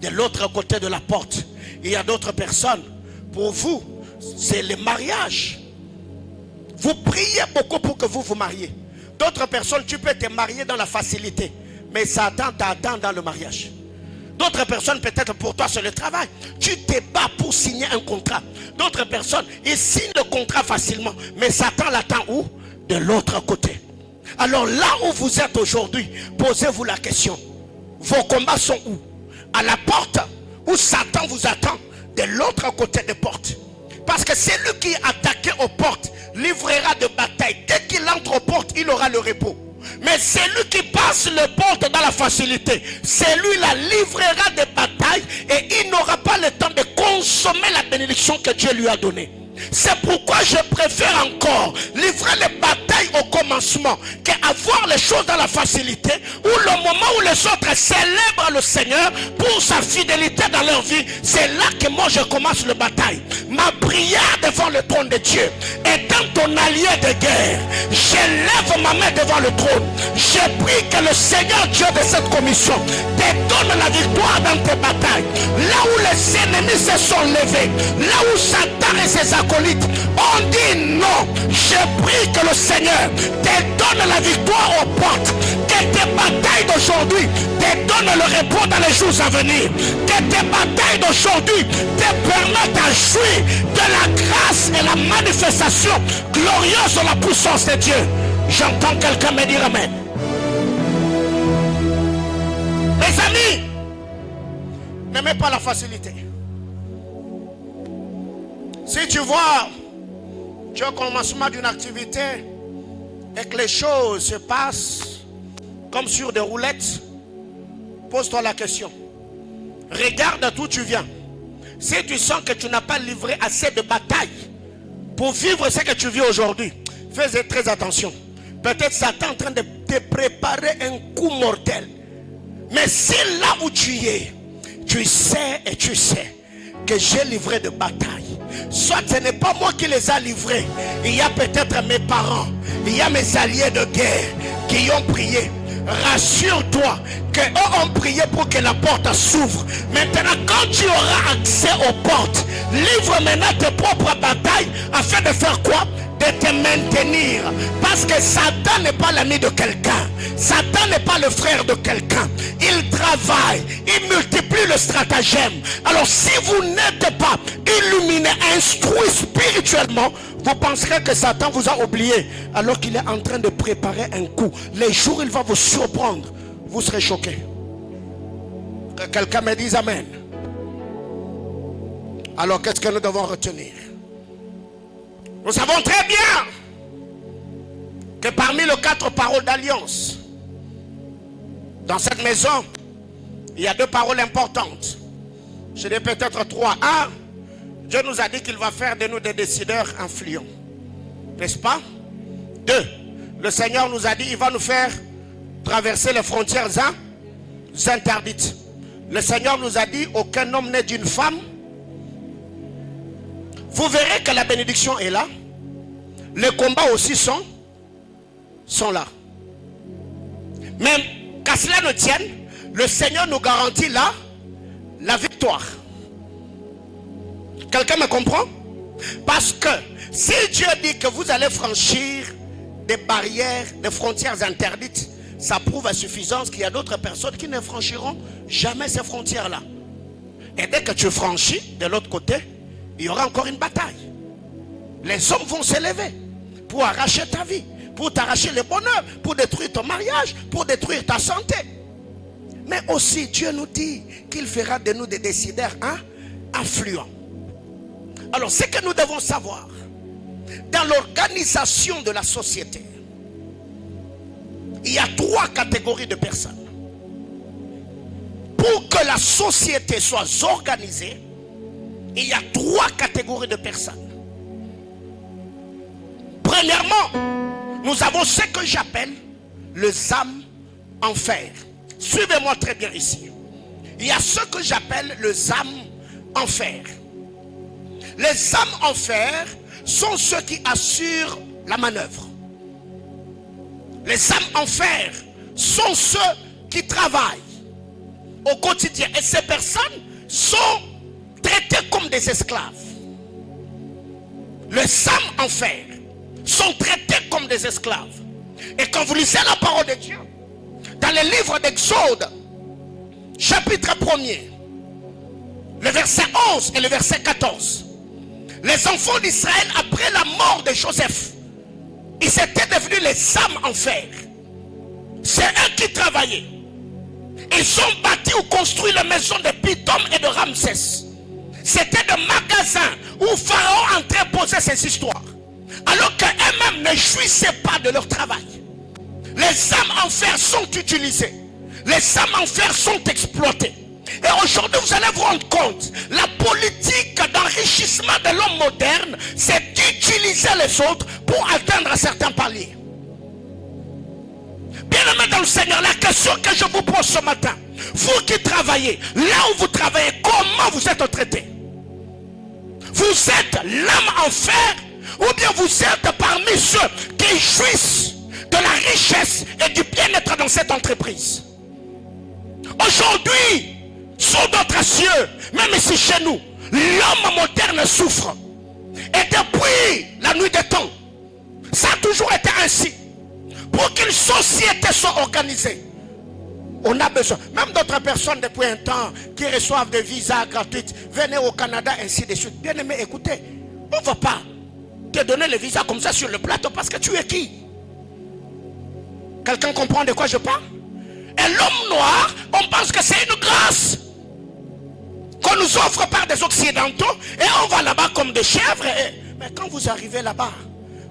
De l'autre côté de la porte, il y a d'autres personnes. Pour vous, c'est le mariage. Vous priez beaucoup pour que vous vous mariez. D'autres personnes, tu peux te marier dans la facilité, mais Satan t'attend dans le mariage. D'autres personnes, peut-être pour toi, c'est le travail. Tu te bats pour signer un contrat. D'autres personnes, ils signent le contrat facilement, mais Satan l'attend où? De l'autre côté. Alors là où vous êtes aujourd'hui, posez-vous la question. Vos combats sont où? À la porte, où Satan vous attend de l'autre côté des portes. Parce que celui qui est attaqué aux portes livrera de bataille. Dès qu'il entre aux portes, il aura le repos. Mais celui qui passe les portes dans la facilité, celui-là livrera des batailles et il n'aura pas le temps de consommer la bénédiction que Dieu lui a donnée. C'est pourquoi je préfère encore livrer les batailles au commencement qu'avoir les choses dans la facilité, où le moment où les autres célèbrent le Seigneur pour sa fidélité dans leur vie, c'est là que moi je commence la bataille. Ma prière devant le trône de Dieu, étant ton allié de guerre, je lève ma main devant le trône. Je prie que le Seigneur Dieu de cette commission te donne la victoire dans tes batailles. Là où les ennemis se sont levés, là où Satan et ses acolytes on dit non, je prie que le Seigneur te donne la victoire aux portes, que tes batailles d'aujourd'hui te donnent le repos dans les jours à venir, que tes batailles d'aujourd'hui te permettent à jouir de la grâce et la manifestation glorieuse de la puissance de Dieu. J'entends quelqu'un me dire amen. Mes amis, n'aimez pas la facilité. Si tu vois, tu es au commencement d'une activité et que les choses se passent comme sur des roulettes, pose-toi la question. Regarde d'où tu viens. Si tu sens que tu n'as pas livré assez de batailles pour vivre ce que tu vis aujourd'hui, fais très attention. Peut-être Satan est en train de te préparer un coup mortel. Mais si là où tu es, tu sais et tu sais que j'ai livré de batailles. Soit ce n'est pas moi qui les a livrés. Il y a peut-être mes parents. Il y a mes alliés de guerre qui ont prié. Rassure-toi qu'eux ont prié pour que la porte s'ouvre. Maintenant, quand tu auras accès aux portes, livre maintenant tes propres batailles afin de faire quoi? De te maintenir. Parce que Satan n'est pas l'ami de quelqu'un. Satan n'est pas le frère de quelqu'un. Il travaille, il multiplie le stratagème. Alors si vous n'êtes pas illuminé, instruit spirituellement, vous penserez que Satan vous a oublié alors qu'il est en train de préparer un coup. Les jours il va vous surprendre, vous serez choqués. Que quelqu'un me dise amen. Alors qu'est-ce que nous devons retenir? Nous savons très bien que parmi les 4 paroles d'alliance, dans cette maison, il y a 2 paroles importantes. Je dis peut-être 3. 1, Dieu nous a dit qu'il va faire de nous des décideurs influents. N'est-ce pas? 2, le Seigneur nous a dit qu'il va nous faire traverser les frontières interdites. Le Seigneur nous a dit aucun homme n'est d'une femme. Vous verrez que la bénédiction est là. Les combats aussi sont là. Mais qu'à cela ne tienne, le Seigneur nous garantit là la victoire. Quelqu'un me comprend? Parce que si Dieu dit que vous allez franchir des barrières, des frontières interdites, ça prouve à suffisance qu'il y a d'autres personnes qui ne franchiront jamais ces frontières-là. Et dès que tu franchis de l'autre côté, il y aura encore une bataille. Les hommes vont s'élever pour arracher ta vie, pour t'arracher le bonheur, pour détruire ton mariage, pour détruire ta santé. Mais aussi Dieu nous dit qu'il fera de nous des décideurs influents. Alors ce que nous devons savoir, dans l'organisation de la société, il y a 3 catégories de personnes. Pour que la société soit organisée, il y a 3 catégories de personnes. Premièrement, nous avons ce que j'appelle les âmes en fer. Suivez-moi très bien ici. Il y a ce que j'appelle les âmes en fer. Les âmes en fer sont ceux qui assurent la manœuvre. Les âmes en fer sont ceux qui travaillent au quotidien. Et ces personnes sont traitées comme des esclaves. Les âmes en fer sont traitées comme des esclaves. Et quand vous lisez la parole de Dieu, dans le livre d'Exode, chapitre 1er, le verset 11 et le verset 14, les enfants d'Israël, après la mort de Joseph, ils étaient devenus les âmes en fer. C'est eux qui travaillaient. Ils ont bâti ou construit la maison de Pithom et de Ramsès. C'était des magasins où Pharaon entreposait ses histoires, alors qu'eux-mêmes ne jouissaient pas de leur travail. Les âmes en fer sont utilisées. Les âmes en fer sont exploitées. Et aujourd'hui, vous allez vous rendre compte, la politique d'enrichissement de l'homme moderne, c'est d'utiliser les autres pour atteindre certains paliers. Bien-aimés dans le Seigneur, la question que je vous pose ce matin, vous qui travaillez, là où vous travaillez, comment vous êtes traité? Vous êtes l'âme en fer, ou bien vous êtes parmi ceux qui jouissent de la richesse et du bien-être dans cette entreprise? Aujourd'hui, sous d'autres cieux, même ici chez nous, l'homme moderne souffre. Et depuis la nuit des temps, ça a toujours été ainsi. Pour qu'une société soit organisée, on a besoin, même d'autres personnes depuis un temps, qui reçoivent des visas gratuits, venez au Canada, ainsi de suite. Bien aimé, écoutez, on ne va pas te donner le visa comme ça sur le plateau parce que tu es qui? Quelqu'un comprend de quoi je parle? Et l'homme noir, on pense que c'est une grâce qu'on nous offre par des occidentaux, et on va là-bas comme des chèvres. Mais quand vous arrivez là-bas,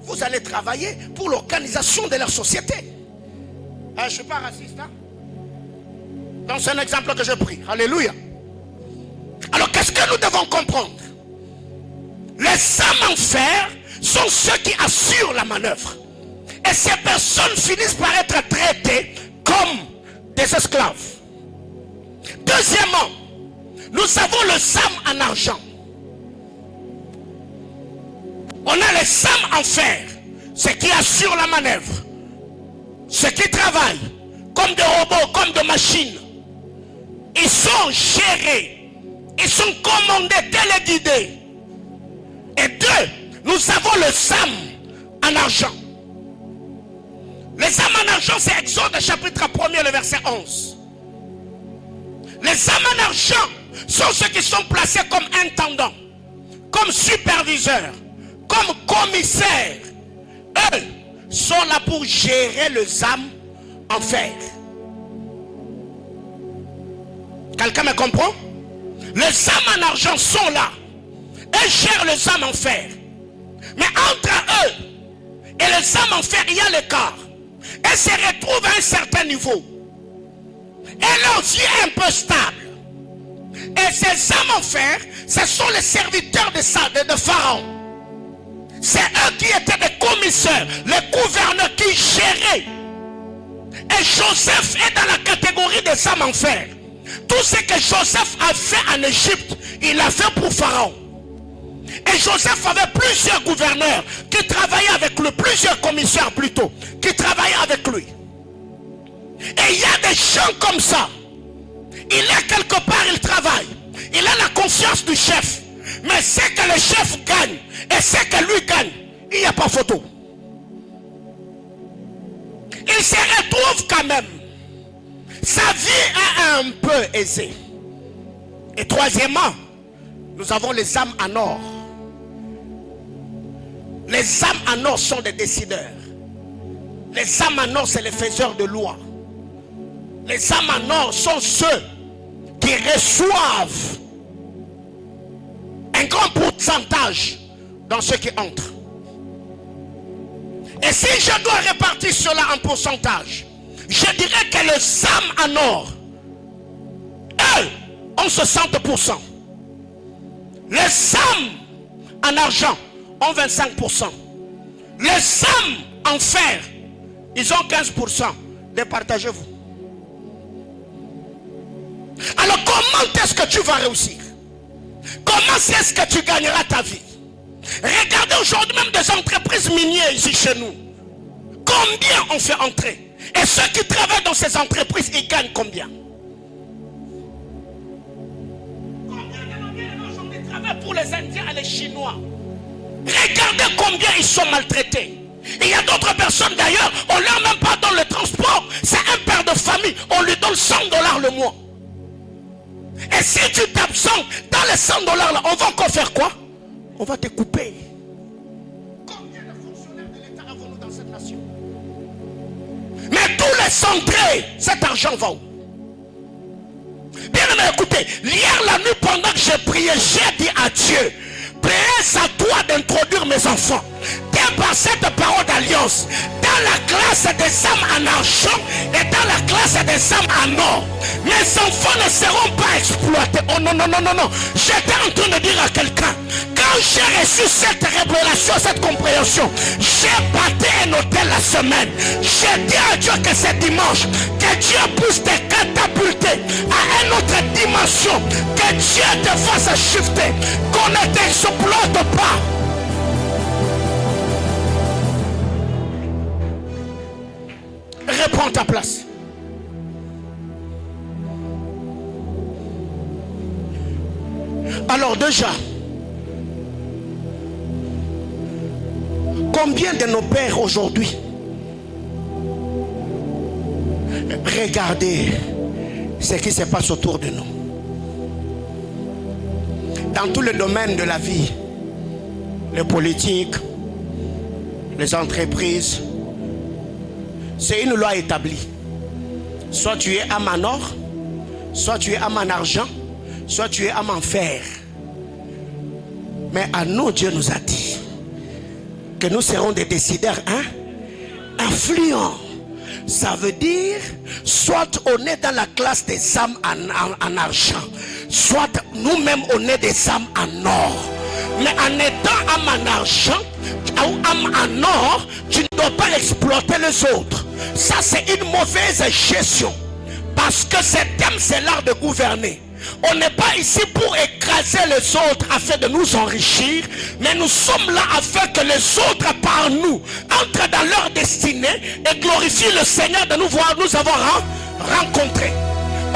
vous allez travailler pour l'organisation de leur société. Je ne suis pas raciste, hein? Donc c'est un exemple que je prie. Alléluia. Alors qu'est-ce que nous devons comprendre? Les âmes en fer sont ceux qui assurent la manœuvre. Et ces personnes finissent par être traitées comme des esclaves. Deuxièmement, nous avons les âmes en argent. On a les âmes en fer, ceux qui assurent la manœuvre, ceux qui travaillent comme des robots, comme des machines. Ils sont gérés, ils sont commandés, téléguidés. Et deux, nous avons les âmes en argent. Les âmes en argent, c'est Exode chapitre 1er, le verset 11. Les âmes en argent sont ceux qui sont placés comme intendants, comme superviseurs, comme commissaires. Eux sont là pour gérer les âmes en fer. Quelqu'un me comprend? Les âmes en argent sont là. Elles gèrent les âmes en fer. Mais entre eux et les âmes en fer, il y a l'écart. Elles se retrouvent à un certain niveau. Et leur vie est un peu stable. Et ces âmes en fer, ce sont les serviteurs de Pharaon. C'est eux qui étaient des commissaires, les gouverneurs qui géraient. Et Joseph est dans la catégorie des âmes en fer. Tout ce que Joseph a fait en Égypte, il l'a fait pour Pharaon. Et Joseph avait plusieurs gouverneurs qui travaillaient avec lui, plusieurs commissaires plutôt, qui travaillaient avec lui. Et il y a des gens comme ça. Il est quelque part, il travaille. Il a la confiance du chef. Mais ce que le chef gagne et ce que lui gagne, il n'y a pas photo. Il se retrouve quand même. Sa vie est un peu aisée. Et troisièmement, nous avons les âmes en or. Les âmes en or sont des décideurs. Les âmes en or, c'est les faiseurs de loi. Les âmes en or sont ceux qui reçoivent un grand pourcentage dans ceux qui entrent. Et si je dois répartir cela en pourcentage, je dirais que les âmes en or, eux, ont 60%. Les âmes en argent ont 25%. Les âmes en fer, ils ont 15%. Départagez-vous. Alors comment est-ce que tu vas réussir? Comment est-ce que tu gagneras ta vie? Regardez aujourd'hui même des entreprises minières ici chez nous. Combien on fait entrer? Et ceux qui travaillent dans ces entreprises, ils gagnent combien? Combien de manières aujourd'hui travaillent pour les Indiens et les Chinois? Regardez combien ils sont maltraités. Il y a d'autres personnes d'ailleurs, on ne leur même pas donne le transport. C'est un père de famille, on lui donne $100 le mois. Et si tu t'absentes dans les $100 là, on va encore faire quoi? On va te couper. Combien de fonctionnaires de l'État avons-nous dans cette nation? Mais tous les centrés, cet argent va où? Bien aimé, écoutez, hier la nuit pendant que j'ai prié, j'ai dit à Dieu, presse à toi d'introduire mes enfants par cette parole d'alliance dans la classe des âmes en argent et dans la classe des âmes en or. Mes enfants ne seront pas exploités. Oh non, non, non, non, non. J'étais en train de dire à quelqu'un, quand j'ai reçu cette révélation, cette compréhension, j'ai battu un hôtel la semaine. J'ai dit à Dieu que c'est dimanche, que Dieu puisse te catapulter à une autre dimension, que Dieu te fasse shifter, qu'on ne t'exploite pas. Reprends ta place. Alors déjà, combien de nos pères aujourd'hui, regardez ce qui se passe autour de nous. Dans tous les domaines de la vie, les politiques, les entreprises, c'est une loi établie. Soit tu es âme en or, soit tu es âme en argent, soit tu es âme en fer. Mais à nous, Dieu nous a dit que nous serons des décideurs influents. Ça veut dire, soit on est dans la classe des âmes en argent, soit nous-mêmes on est des âmes en or. Mais en étant âme en argent ou âme en or, tu ne dois pas exploiter les autres. Ça c'est une mauvaise gestion. Parce que cet thème c'est l'art de gouverner. On n'est pas ici pour écraser les autres afin de nous enrichir, mais nous sommes là afin que les autres par nous entrent dans leur destinée et glorifient le Seigneur de nous voir, nous avoir rencontrés.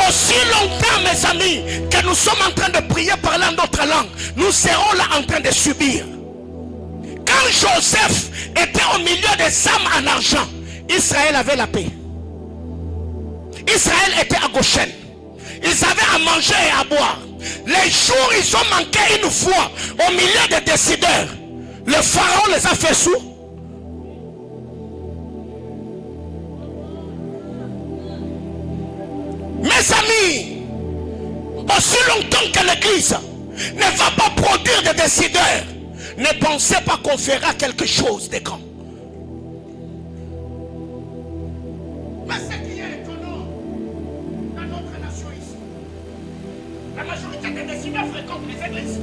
Aussi longtemps, mes amis, que nous sommes en train de prier parler en d'autres langues, nous serons là en train de subir. Quand Joseph était au milieu des âmes en argent, Israël avait la paix. Israël était à Goshen. Ils avaient à manger et à boire. Les jours, ils ont manqué une fois au milieu des décideurs. Le pharaon les a fait sourds. Mes amis, aussi longtemps que l'église ne va pas produire des décideurs, ne pensez pas qu'on fera quelque chose de grand. Mais ce qui est étonnant dans notre nation ici, la majorité des décideurs fréquentent les églises.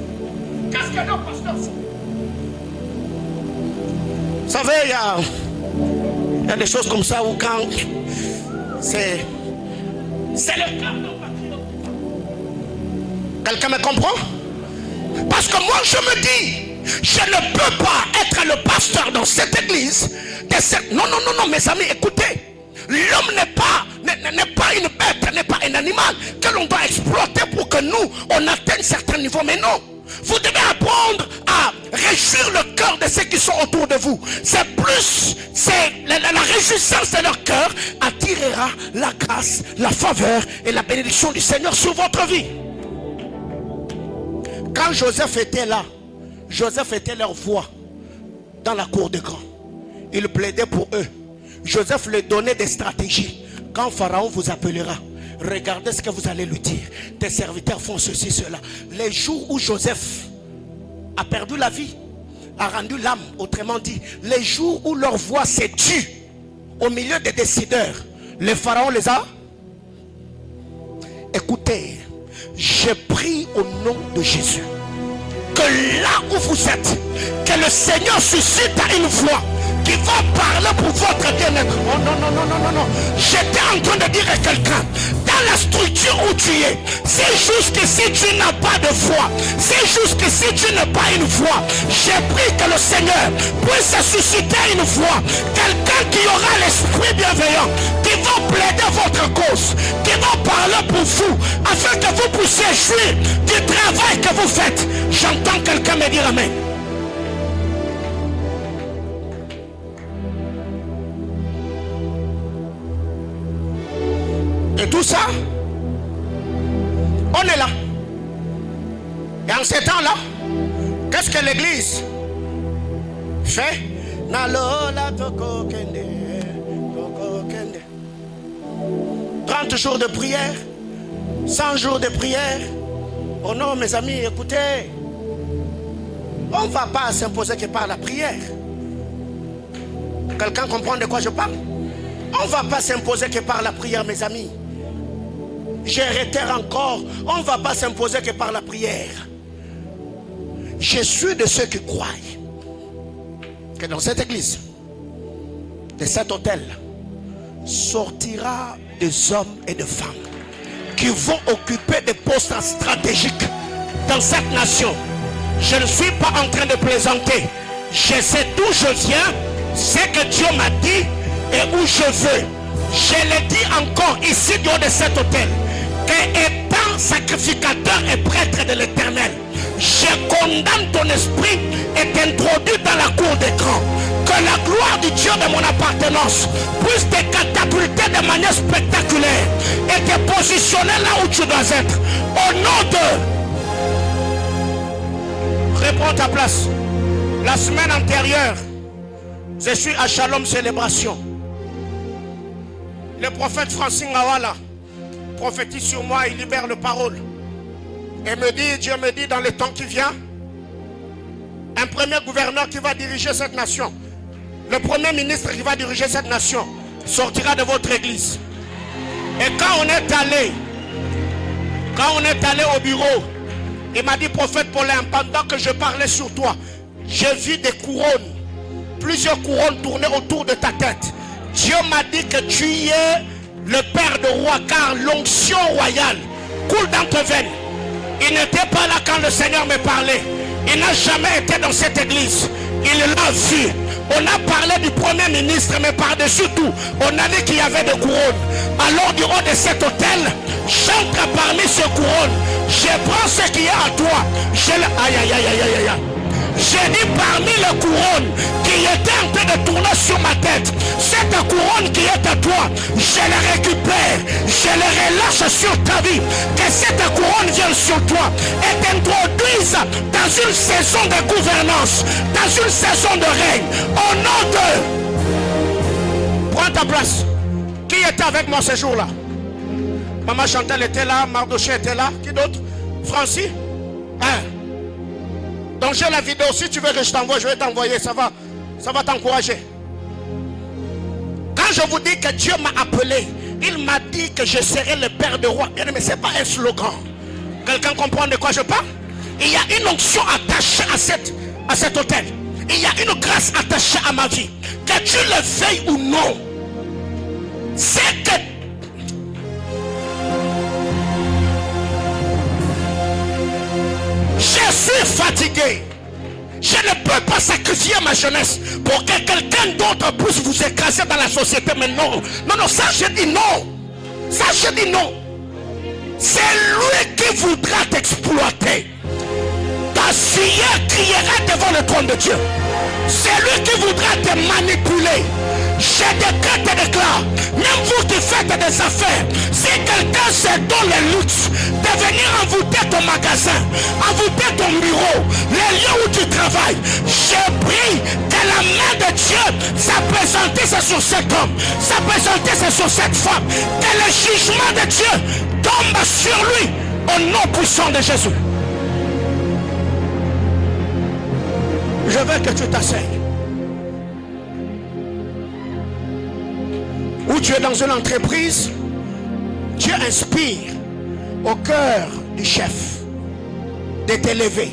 Qu'est-ce que nos pasteurs font? Vous savez, il y a des choses comme ça où quand c'est le cœur d'un patriote. Quelqu'un me comprend? Parce que moi je me dis, je ne peux pas être le pasteur dans cette église. Non, non, non, non, mes amis, écoutez. L'homme n'est pas une bête, n'est pas un animal que l'on doit exploiter pour que nous, on atteigne certains niveaux. Mais non, vous devez apprendre à réjouir le cœur de ceux qui sont autour de vous. C'est la réjouissance de leur cœur attirera la grâce, la faveur et la bénédiction du Seigneur sur votre vie. Quand Joseph était là, Joseph était leur voix dans la cour des grands. Il plaidait pour eux. Joseph leur donnait des stratégies. Quand Pharaon vous appellera, regardez ce que vous allez lui dire. Tes serviteurs font ceci, cela. Les jours où Joseph a perdu la vie, a rendu l'âme, autrement dit, les jours où leur voix s'est tue au milieu des décideurs, le Pharaon les a. Écoutez, j'ai pris au nom de Jésus que là où vous êtes, que le Seigneur suscite une voix qui va parler pour votre bien-être. Oh non, non, non, non, non, non. J'étais en train de dire à quelqu'un, dans dans la structure où tu es. C'est juste que si tu n'as pas de foi, c'est juste que si tu n'as pas une foi, j'ai pris que le Seigneur puisse susciter une foi. Quelqu'un qui aura l'esprit bienveillant, qui va plaider votre cause, qui va parler pour vous, afin que vous puissiez jouir du travail que vous faites. J'entends quelqu'un me dire amen. Et tout ça, on est là. Et en ces temps-là, qu'est-ce que l'église fait? 30 jours de prière, 100 jours de prière. Oh non, mes amis, écoutez, on ne va pas s'imposer que par la prière. Quelqu'un comprend de quoi je parle? On ne va pas s'imposer que par la prière, mes amis. Je réitère encore, on ne va pas s'imposer que par la prière. Je suis de ceux qui croient que dans cette église, de cet hôtel, sortira des hommes et des femmes qui vont occuper des postes stratégiques dans cette nation. Je ne suis pas en train de plaisanter. Je sais d'où je viens, ce que Dieu m'a dit et où je veux. Je le dis encore ici dehors de cet hôtel, que étant sacrificateur et prêtre de l'Éternel, je condamne ton esprit et t'introduis dans la cour des grands. Que la gloire du Dieu de mon appartenance puisse te catapulter de manière spectaculaire et te positionner là où tu dois être. Au nom de... Réponds ta place. La semaine antérieure, je suis à Shalom Célébration. Le prophète Francine Ngawala prophétise sur moi, il libère le parole. Et me dit, Dieu me dit dans le temps qui vient, un premier gouverneur qui va diriger cette nation, le premier ministre qui va diriger cette nation, sortira de votre église. Et quand on est allé au bureau, il m'a dit, prophète Paulin, pendant que je parlais sur toi, j'ai vu des couronnes, plusieurs couronnes tourner autour de ta tête. Dieu m'a dit que tu es le père de roi, car l'onction royale coule dans tes veines. Il n'était pas là quand le Seigneur me parlait. Il n'a jamais été dans cette église. Il l'a vu. On a parlé du premier ministre, mais par-dessus tout, on a dit qu'il y avait des couronnes. Alors du haut de cet hôtel, j'entre parmi ces couronnes. Je prends ce qui est à toi. Aïe, aïe, aïe, aïe, aïe, aïe. J'ai dit parmi les couronnes qui étaient en train de tourner sur ma tête, cette couronne qui est à toi, je la récupère, je la relâche sur ta vie, que cette couronne vienne sur toi et t'introduise dans une saison de gouvernance, dans une saison de règne, au nom de... Prends ta place. Qui était avec moi ce jour-là? Maman Chantal était là, Mardoché était là, qui d'autre? Francis? Hein? Donc j'ai la vidéo, si tu veux que je t'envoie, je vais t'envoyer, ça va t'encourager. Quand je vous dis que Dieu m'a appelé, il m'a dit que je serai le père de roi. Mais ce n'est pas un slogan. Quelqu'un comprend de quoi je parle? Il y a une onction attachée à cet hôtel. Il y a une grâce attachée à ma vie. Que tu le veuilles ou non, c'est que je suis fatigué. Je ne peux pas sacrifier ma jeunesse pour que quelqu'un d'autre puisse vous écraser dans la société. Mais non, non, ça je dis non. Ça je dis non. C'est lui qui voudra t'exploiter. Ta fille criera devant le trône de Dieu. C'est lui qui voudra te manipuler. Je décrète et déclare, même vous qui faites des affaires, si quelqu'un se donne le luxe de venir envoûter ton magasin, envoûter ton bureau, les lieux où tu travailles, j'ai pris que la main de Dieu s'appesantisse sur cet homme, s'appesantisse sur cette femme, que le jugement de Dieu tombe sur lui au nom puissant de Jésus. Je veux que tu t'asseyes. Ou tu es dans une entreprise, Dieu inspire au cœur du chef de t'élever.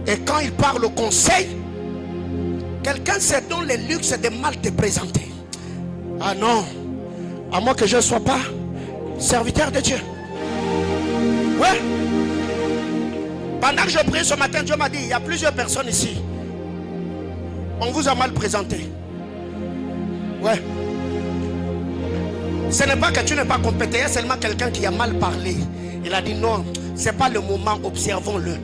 Et quand il parle au conseil, quelqu'un se donne le luxe de mal te présenter. Ah non, à moins que je ne sois pas Serviteur de Dieu. Ouais. Pendant que je priais ce matin, Dieu m'a dit, il y a plusieurs personnes ici. On vous a mal présenté. Ouais. Ce n'est pas que tu n'es pas compétent, il y a seulement quelqu'un qui a mal parlé. Il a dit non, ce n'est pas le moment, observons-le.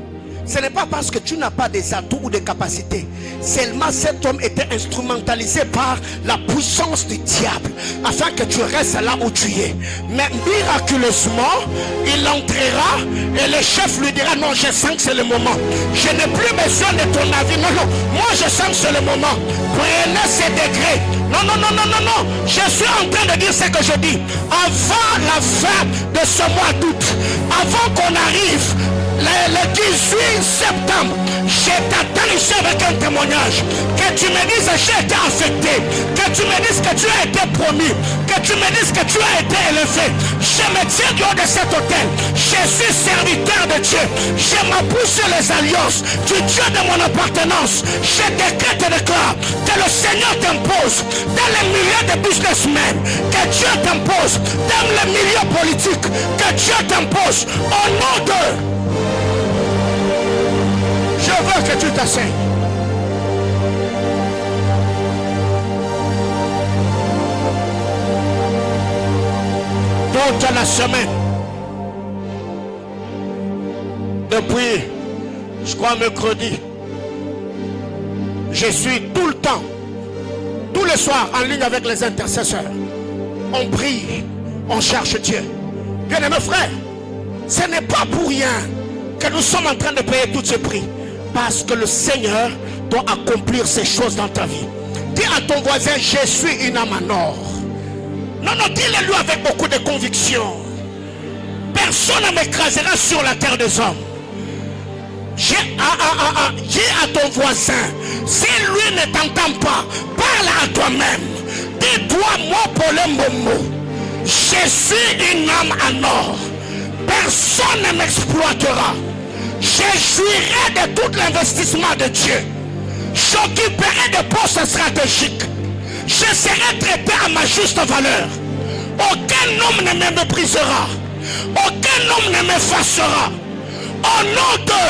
Ce n'est pas parce que tu n'as pas des atouts ou des capacités. Seulement cet homme était instrumentalisé par la puissance du diable afin que tu restes là où tu es. Mais miraculeusement, il entrera et le chef lui dira non, je sens que c'est le moment. Je n'ai plus besoin de ton avis. Non, non, moi je sens que c'est le moment. Prenez ces degrés. Non, non, non, non, non, non. Je suis en train de dire ce que je dis. Avant la fin de ce mois d'août, avant qu'on arrive le 18 septembre, je t'attends ici avec un témoignage. Que tu me dises que j'ai été affecté, que tu me dises que tu as été promis, que tu me dises que tu as été élevé. Je me tiens du haut de cet hôtel. Je suis serviteur de Dieu. Je m'appuie sur les alliances du Dieu de mon appartenance. Je décrète et déclare que le Seigneur t'impose dans les milieux de businessmen, que Dieu t'impose dans les milieux politiques, que Dieu t'impose au nom de... Je veux que tu t'asseyes. Toute la semaine, depuis, je crois, mercredi, je suis tout le temps, tous les soirs, en ligne avec les intercesseurs. On prie, on cherche Dieu. Bien-aimés frères, ce n'est pas pour rien que nous sommes en train de payer tous ces prix. Parce que le Seigneur doit accomplir ces choses dans ta vie. Dis à ton voisin, je suis une âme en or. Non, non, dis-le lui avec beaucoup de conviction. Personne ne m'écrasera sur la terre des hommes. Dis à ton voisin, si lui ne t'entend pas, parle à toi-même. Dis-toi, moi, Paulin Momo, je suis une âme en or. Personne ne m'exploitera. Je jouirai de tout l'investissement de Dieu. J'occuperai des postes stratégiques. Je serai traité à ma juste valeur. Aucun homme ne me méprisera. Aucun homme ne m'effacera. Au nom de...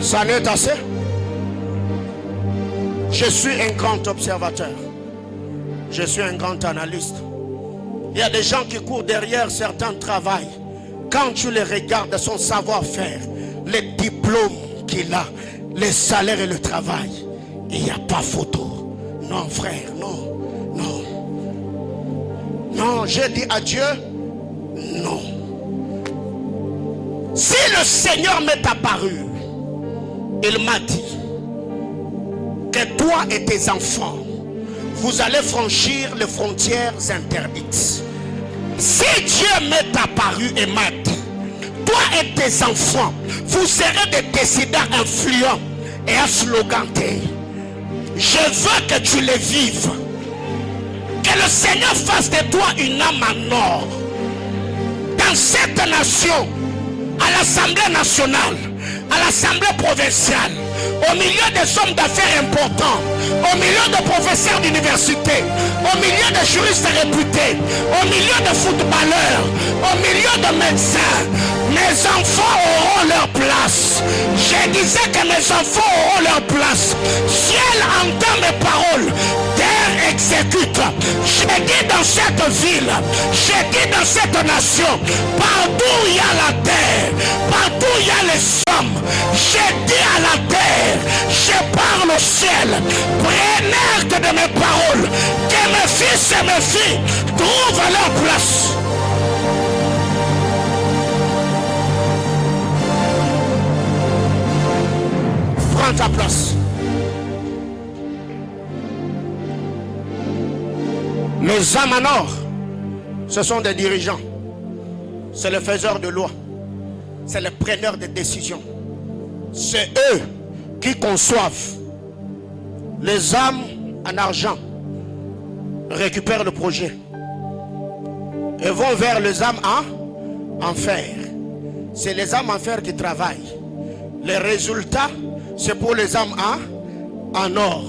Ça n'est assez. Je suis un grand observateur. Je suis un grand analyste. Il y a des gens qui courent derrière certains travails. Quand tu les regardes de son savoir-faire, les diplômes qu'il a, les salaires et le travail, il n'y a pas photo. Non frère, non, non. Non, j'ai dit à Dieu, non. Si le Seigneur m'est apparu, il m'a dit que toi et tes enfants, vous allez franchir les frontières interdites. Si Dieu m'est apparu et m'a dit, toi et tes enfants, vous serez des décideurs influents et slogantés. Je veux que tu les vives. Que le Seigneur fasse de toi une âme en or. Dans cette nation, à l'Assemblée nationale, à l'Assemblée provinciale, au milieu des hommes d'affaires importants, au milieu de professeurs d'université, au milieu de juristes réputés, au milieu de footballeurs, au milieu de médecins, mes enfants auront leur place. Je disais que mes enfants auront leur place. Ciel entend mes paroles, terre exécute. J'ai dit dans cette ville, j'ai dit dans cette nation, partout où il y a la terre, partout où il y a les hommes, j'ai dit à la terre, je parle au ciel, prenez acte de mes paroles, que mes fils et mes filles trouvent leur place. Prends ta place. Les âmes en or, ce sont des dirigeants. C'est les faiseurs de loi. C'est les preneurs de décisions. C'est eux qui conçoivent. Les âmes en argent récupèrent le projet et vont vers les âmes en fer. C'est les âmes en fer qui travaillent. Les résultats c'est pour les âmes en or.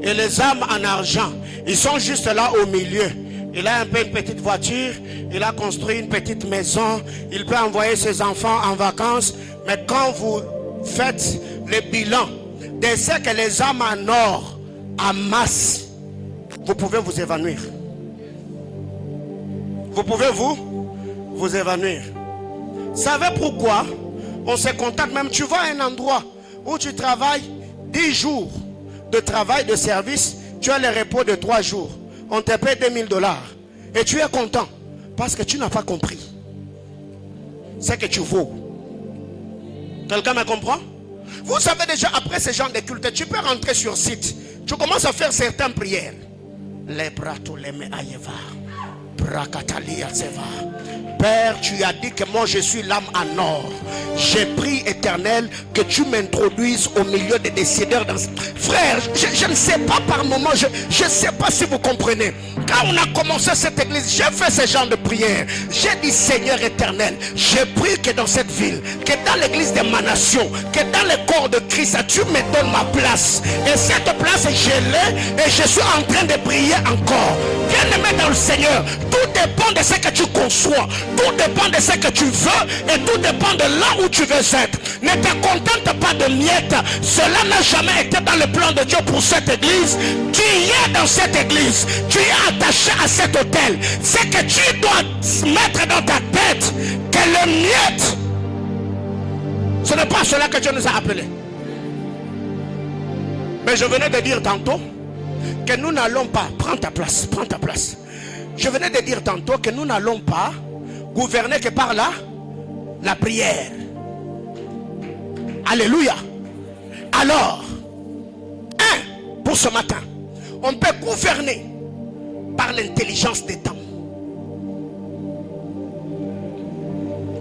Et les âmes en argent, ils sont juste là au milieu. Il a un peu une petite voiture, il a construit une petite maison, il peut envoyer ses enfants en vacances. Mais quand vous faites le bilan de ce que les âmes en or amassent, vous pouvez vous évanouir. Vous pouvez vous évanouir. Savez pourquoi on se contente? Même tu vas à un endroit où tu travailles 10 jours de travail, de service, tu as le repos de 3 jours. On te paie $2000 et tu es content parce que tu n'as pas compris ce que tu vaux. Quelqu'un me comprend? Vous savez déjà, après ce genre de culte, tu peux rentrer sur site, tu commences à faire certaines prières. Les bras tous les mains à Yeva. Père, tu as dit que moi je suis l'âme en or. J'ai pris, Éternel, que tu m'introduises au milieu des décideurs. Frère, je ne sais pas par moment, je ne sais pas si vous comprenez. Quand on a commencé cette église, j'ai fait ce genre de prière. J'ai dit, Seigneur éternel, je prie que dans cette ville, que dans l'église de ma nation, que dans le corps de Christ, tu me donnes ma place. Et cette place, je l'ai et je suis en train de prier encore. Bien-aimé dans le Seigneur, tout dépend de ce que tu conçois, tout dépend de ce que tu veux et tout dépend de là où tu veux être. Ne te contente pas de miettes. Cela n'a jamais été dans le plan de Dieu pour cette église. Tu es dans cette église, tu es attaché à cet hôtel. C'est que tu dois mettre dans ta tête que le miette, ce n'est pas cela que Dieu nous a appelés. Mais je venais de dire tantôt que nous n'allons pas, prends ta place. Je venais de dire tantôt que nous n'allons pas gouverner que par la prière. Alléluia. Alors, pour ce matin, on peut gouverner par l'intelligence des temps.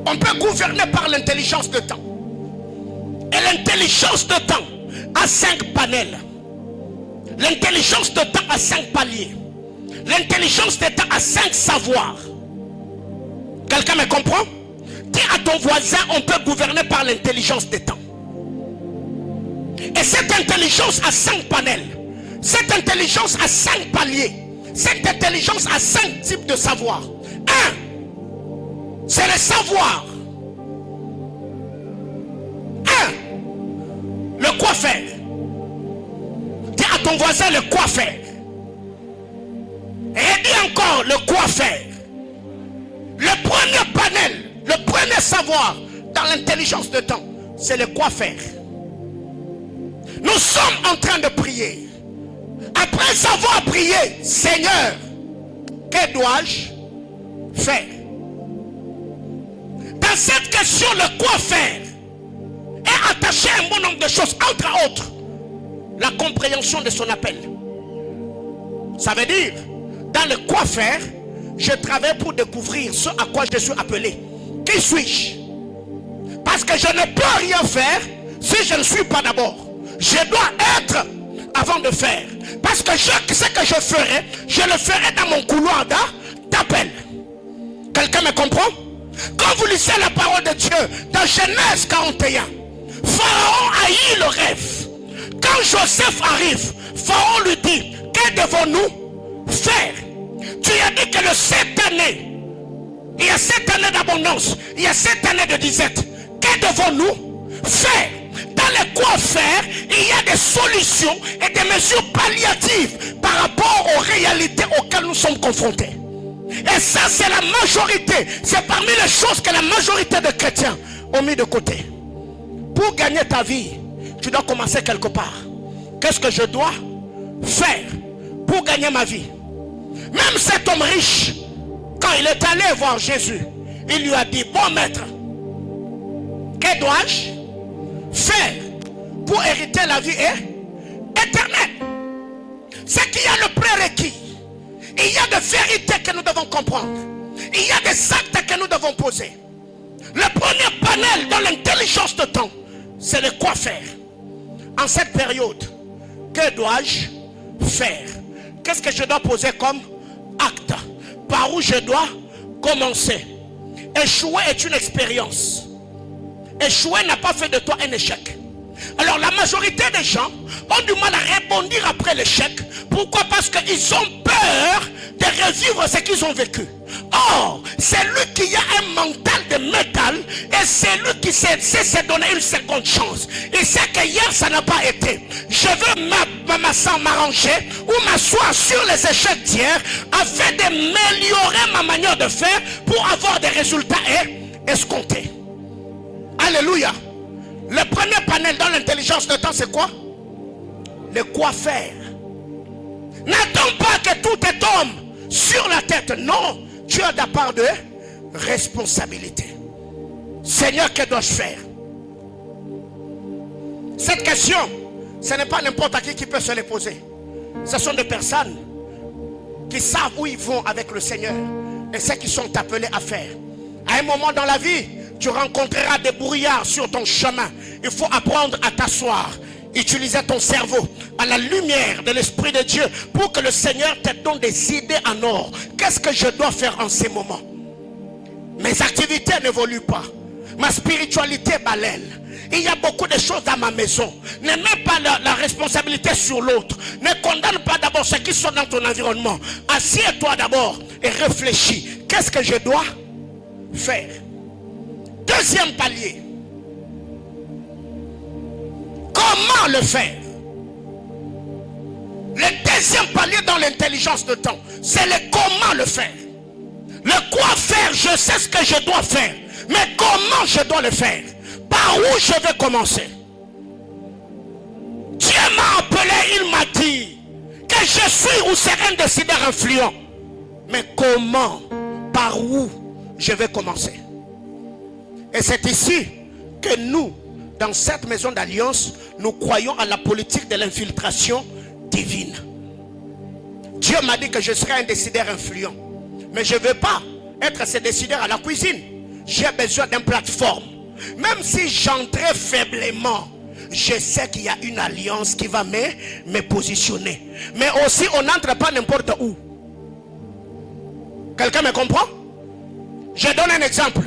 On peut gouverner par l'intelligence de temps. Et l'intelligence de temps a 5 panels. L'intelligence de temps a 5 paliers. L'intelligence de temps a 5 savoirs. Quelqu'un me comprend? Dis à ton voisin, on peut gouverner par l'intelligence des temps. Et cette intelligence a 5 panels. Cette intelligence a 5 paliers. Cette intelligence a 5 types de savoir. 1, c'est le savoir. 1, le quoi faire. Dis à ton voisin le quoi faire. Et dis encore le quoi faire. Le premier panel, le premier savoir dans l'intelligence de temps, c'est le quoi faire. Nous sommes en train de prier. Après avoir prié, Seigneur, que dois-je faire? Dans cette question, le quoi faire est attaché à un bon nombre de choses, entre autres, la compréhension de son appel. Ça veut dire, dans le quoi faire, je travaille pour découvrir ce à quoi je suis appelé. Qui suis-je? Parce que je ne peux rien faire si je ne suis pas d'abord. Je dois être avant de faire. Parce que ce que je ferai, je le ferai dans mon couloir d'appel. Quelqu'un me comprend? Quand vous lisez la parole de Dieu dans Genèse 41, Pharaon haït le rêve. Quand Joseph arrive, Pharaon lui dit, que devons-nous faire? Tu as dit que le 7 années, il y a 7 années d'abondance, il y a 7 années de disette. Que devons-nous faire? Dans les quoi faire, il y a des solutions et des mesures palliatives par rapport aux réalités auxquelles nous sommes confrontés. Et ça, c'est la majorité. C'est parmi les choses que la majorité des chrétiens ont mis de côté. Pour gagner ta vie, tu dois commencer quelque part. Qu'est-ce que je dois faire pour gagner ma vie? Même cet homme riche, quand il est allé voir Jésus, il lui a dit, bon maître, que dois-je faire pour hériter la vie éternelle? C'est qu'il y a le prérequis. Il y a des vérités que nous devons comprendre. Il y a des actes que nous devons poser. Le premier panel dans l'intelligence de temps, c'est le quoi faire. En cette période, que dois-je faire? Qu'est-ce que je dois poser comme acte? Par où je dois commencer? Échouer est une expérience. Échouer n'a pas fait de toi un échec. Alors la majorité des gens ont du mal à rebondir après l'échec. Pourquoi? Parce qu'ils ont peur de revivre ce qu'ils ont vécu. Or, c'est lui qui a un mental de métal et c'est lui qui sait se donner une seconde chance. Il sait que hier ça n'a pas été. Je veux m'arranger ou m'asseoir sur les échecs d'hier afin d'améliorer ma manière de faire pour avoir des résultats escomptés. Alléluia. Le premier panel dans l'intelligence de temps, c'est quoi? Le quoi faire. N'attends pas que tout te tombe sur la tête. Non, tu as de la part de responsabilité. Seigneur, que dois-je faire? Cette question, ce n'est pas n'importe qui peut se les poser. Ce sont des personnes qui savent où ils vont avec le Seigneur et ce qu'ils sont appelés à faire. À un moment dans la vie, tu rencontreras des brouillards sur ton chemin. Il faut apprendre à t'asseoir, utiliser ton cerveau à la lumière de l'Esprit de Dieu pour que le Seigneur te donne des idées en or. Qu'est-ce que je dois faire en ces moments? Mes activités n'évoluent pas. Ma spiritualité balaie. Il y a beaucoup de choses dans ma maison. Ne mets pas la responsabilité sur l'autre. Ne condamne pas d'abord ceux qui sont dans ton environnement. Assieds-toi d'abord et réfléchis. Qu'est-ce que je dois faire? Deuxième palier. Comment le faire? Le deuxième palier dans l'intelligence de temps, c'est le comment le faire. Le quoi faire, je sais ce que je dois faire. Mais comment je dois le faire? Par où je vais commencer? Dieu m'a appelé, il m'a dit que je suis ou serai un décideur influent. Mais comment? Par où je vais commencer? Et c'est ici que nous, dans cette maison d'alliance, nous croyons à la politique de l'infiltration divine. Dieu m'a dit que je serai un décideur influent. Mais je ne veux pas être ce décideur à la cuisine. J'ai besoin d'une plateforme. Même si j'entrais faiblement, je sais qu'il y a une alliance qui va me positionner. Mais aussi, on n'entre pas n'importe où. Quelqu'un me comprend? Je donne un exemple.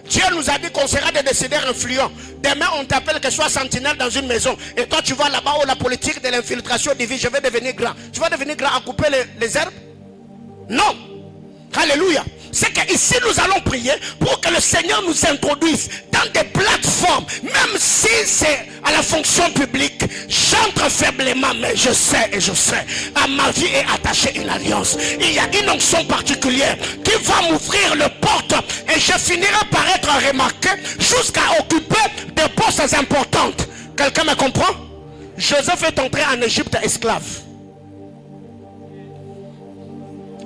Dieu nous a dit qu'on sera des décideurs influents. Demain, on t'appelle que sois sentinelle dans une maison. Et toi, tu vas là-bas où la politique de l'infiltration divine, je vais devenir grand. Tu vas devenir grand à couper les herbes? Non. Alléluia. C'est qu'ici, nous allons prier pour que le Seigneur nous introduise dans des plateformes. Même si c'est à la fonction publique, j'entre faiblement, mais je sais et je sais. À ma vie est attachée une alliance. Il y a une onction particulière qui va m'ouvrir les portes et je finirai par être remarqué jusqu'à occuper des postes importantes. Quelqu'un me comprend? Joseph est entré en Égypte esclave.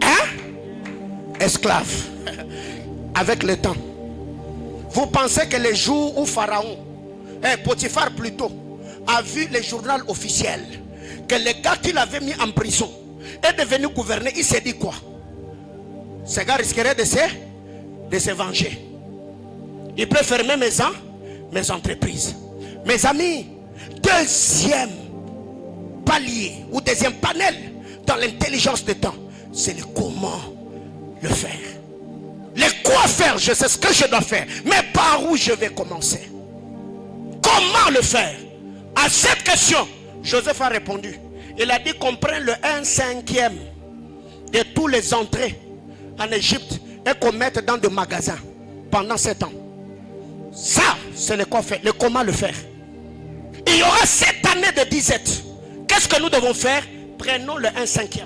Hein? Esclave. Avec le temps. Vous pensez que les jours où Pharaon, Potiphar plutôt, a vu le journal officiel, que le gars qu'il avait mis en prison est devenu gouverneur, il s'est dit quoi? Ce gars risquerait de se venger. Il peut fermer mes entreprises. Mes amis, deuxième palier ou deuxième panel dans l'intelligence des temps, c'est le comment le faire. Le quoi faire, je sais ce que je dois faire, mais par où je vais commencer? Comment le faire? À cette question, Joseph a répondu. Il a dit qu'on prenne le 1/5 de tous les entrées en Égypte et qu'on mette dans des magasins pendant 7 ans. Ça, c'est le quoi faire, le comment le faire. Il y aura 7 années de disette. Qu'est-ce que nous devons faire? Prenons le 1/5.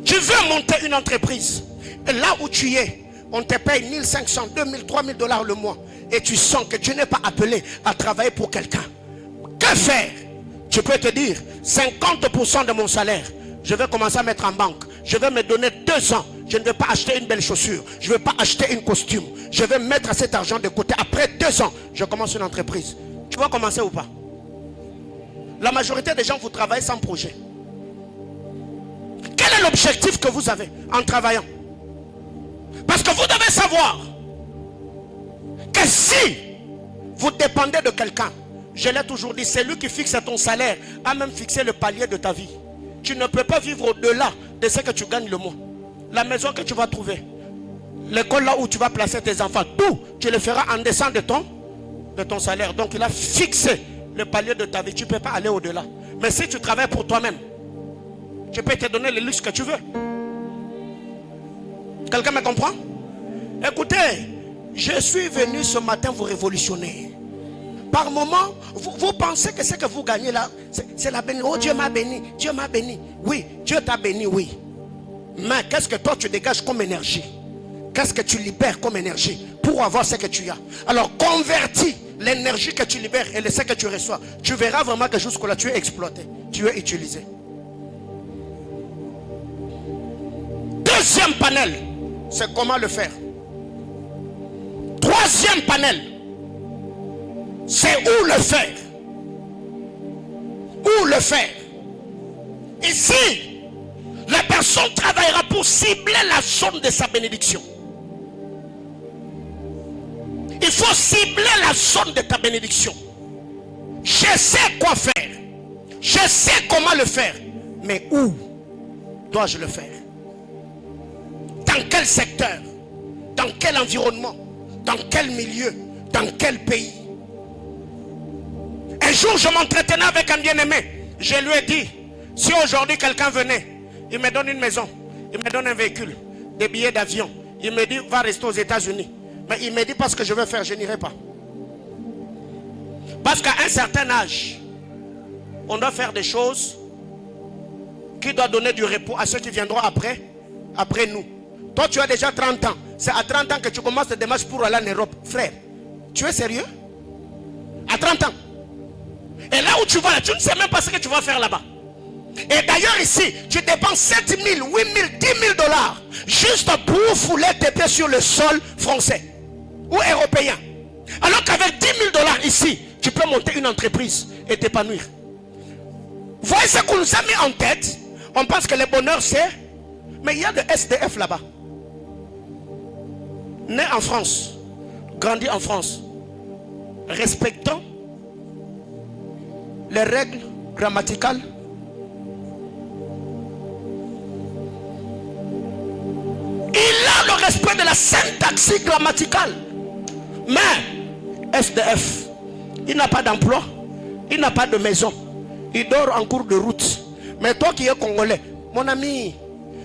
Tu veux monter une entreprise. Et là où tu es, on te paye 1500, 2000, 3000 $ le mois. Et tu sens que tu n'es pas appelé à travailler pour quelqu'un. Que faire? Tu peux te dire, 50% de mon salaire, je vais commencer à mettre en banque. Je vais me donner 2 ans. Je ne vais pas acheter une belle chaussure. Je ne vais pas acheter une costume. Je vais mettre cet argent de côté. Après 2 ans, je commence une entreprise. Tu vas commencer ou pas? La majorité des gens, vous travaillez sans projet. Quel est l'objectif que vous avez en travaillant? Parce que vous devez savoir que si vous dépendez de quelqu'un, je l'ai toujours dit, c'est lui qui fixe ton salaire, a même fixé le palier de ta vie. Tu ne peux pas vivre au-delà de ce que tu gagnes le mois. La maison que tu vas trouver, l'école là où tu vas placer tes enfants, tout, tu le feras en descendant de ton salaire. Donc il a fixé le palier de ta vie. Tu ne peux pas aller au-delà. Mais si tu travailles pour toi-même, tu peux te donner le luxe que tu veux. Quelqu'un me comprend? Écoutez, je suis venu ce matin vous révolutionner. Par moment, vous pensez que ce que vous gagnez là, c'est la bénédiction. Oh, Dieu m'a béni, Dieu m'a béni. Oui, Dieu t'a béni, oui. Mais qu'est-ce que toi tu dégages comme énergie? Qu'est-ce que tu libères comme énergie pour avoir ce que tu as? Alors convertis l'énergie que tu libères et ce que tu reçois. Tu verras vraiment que jusque-là tu es exploité, tu es utilisé. Deuxième panel, c'est comment le faire. Troisième panel, c'est où le faire. Où le faire. Ici, la personne travaillera pour cibler la zone de sa bénédiction. Il faut cibler la zone de ta bénédiction. Je sais quoi faire. Je sais comment le faire. Mais où dois-je le faire? Dans quel secteur? Dans quel environnement? Dans quel milieu? Dans quel pays? Un jour, je m'entretenais avec un bien-aimé. Je lui ai dit, si aujourd'hui quelqu'un venait, il me donne une maison, il me donne un véhicule, des billets d'avion, il me dit, va rester aux États-Unis. Mais il me dit, parce que je veux faire, je n'irai pas. Parce qu'à un certain âge, on doit faire des choses qui doivent donner du repos à ceux qui viendront après nous. Toi, tu as déjà 30 ans. C'est à 30 ans que tu commences tes démarches pour aller en Europe. Frère, tu es sérieux? À 30 ans. Et là où tu vas, tu ne sais même pas ce que tu vas faire là-bas. Et d'ailleurs ici, tu dépenses 7 000, 8 000, 10 000 dollars juste pour fouler tes pieds sur le sol français ou européen. Alors qu'avec 10 000 dollars ici, tu peux monter une entreprise et t'épanouir. Voyez ce qu'on nous a mis en tête. On pense que le bonheur c'est... Mais il y a de SDF là-bas. Né en France, grandi en France, respectant les règles grammaticales, il a le respect de la syntaxe grammaticale. Mais SDF, il n'a pas d'emploi, il n'a pas de maison, il dort en cours de route. Mais toi qui es congolais, mon ami,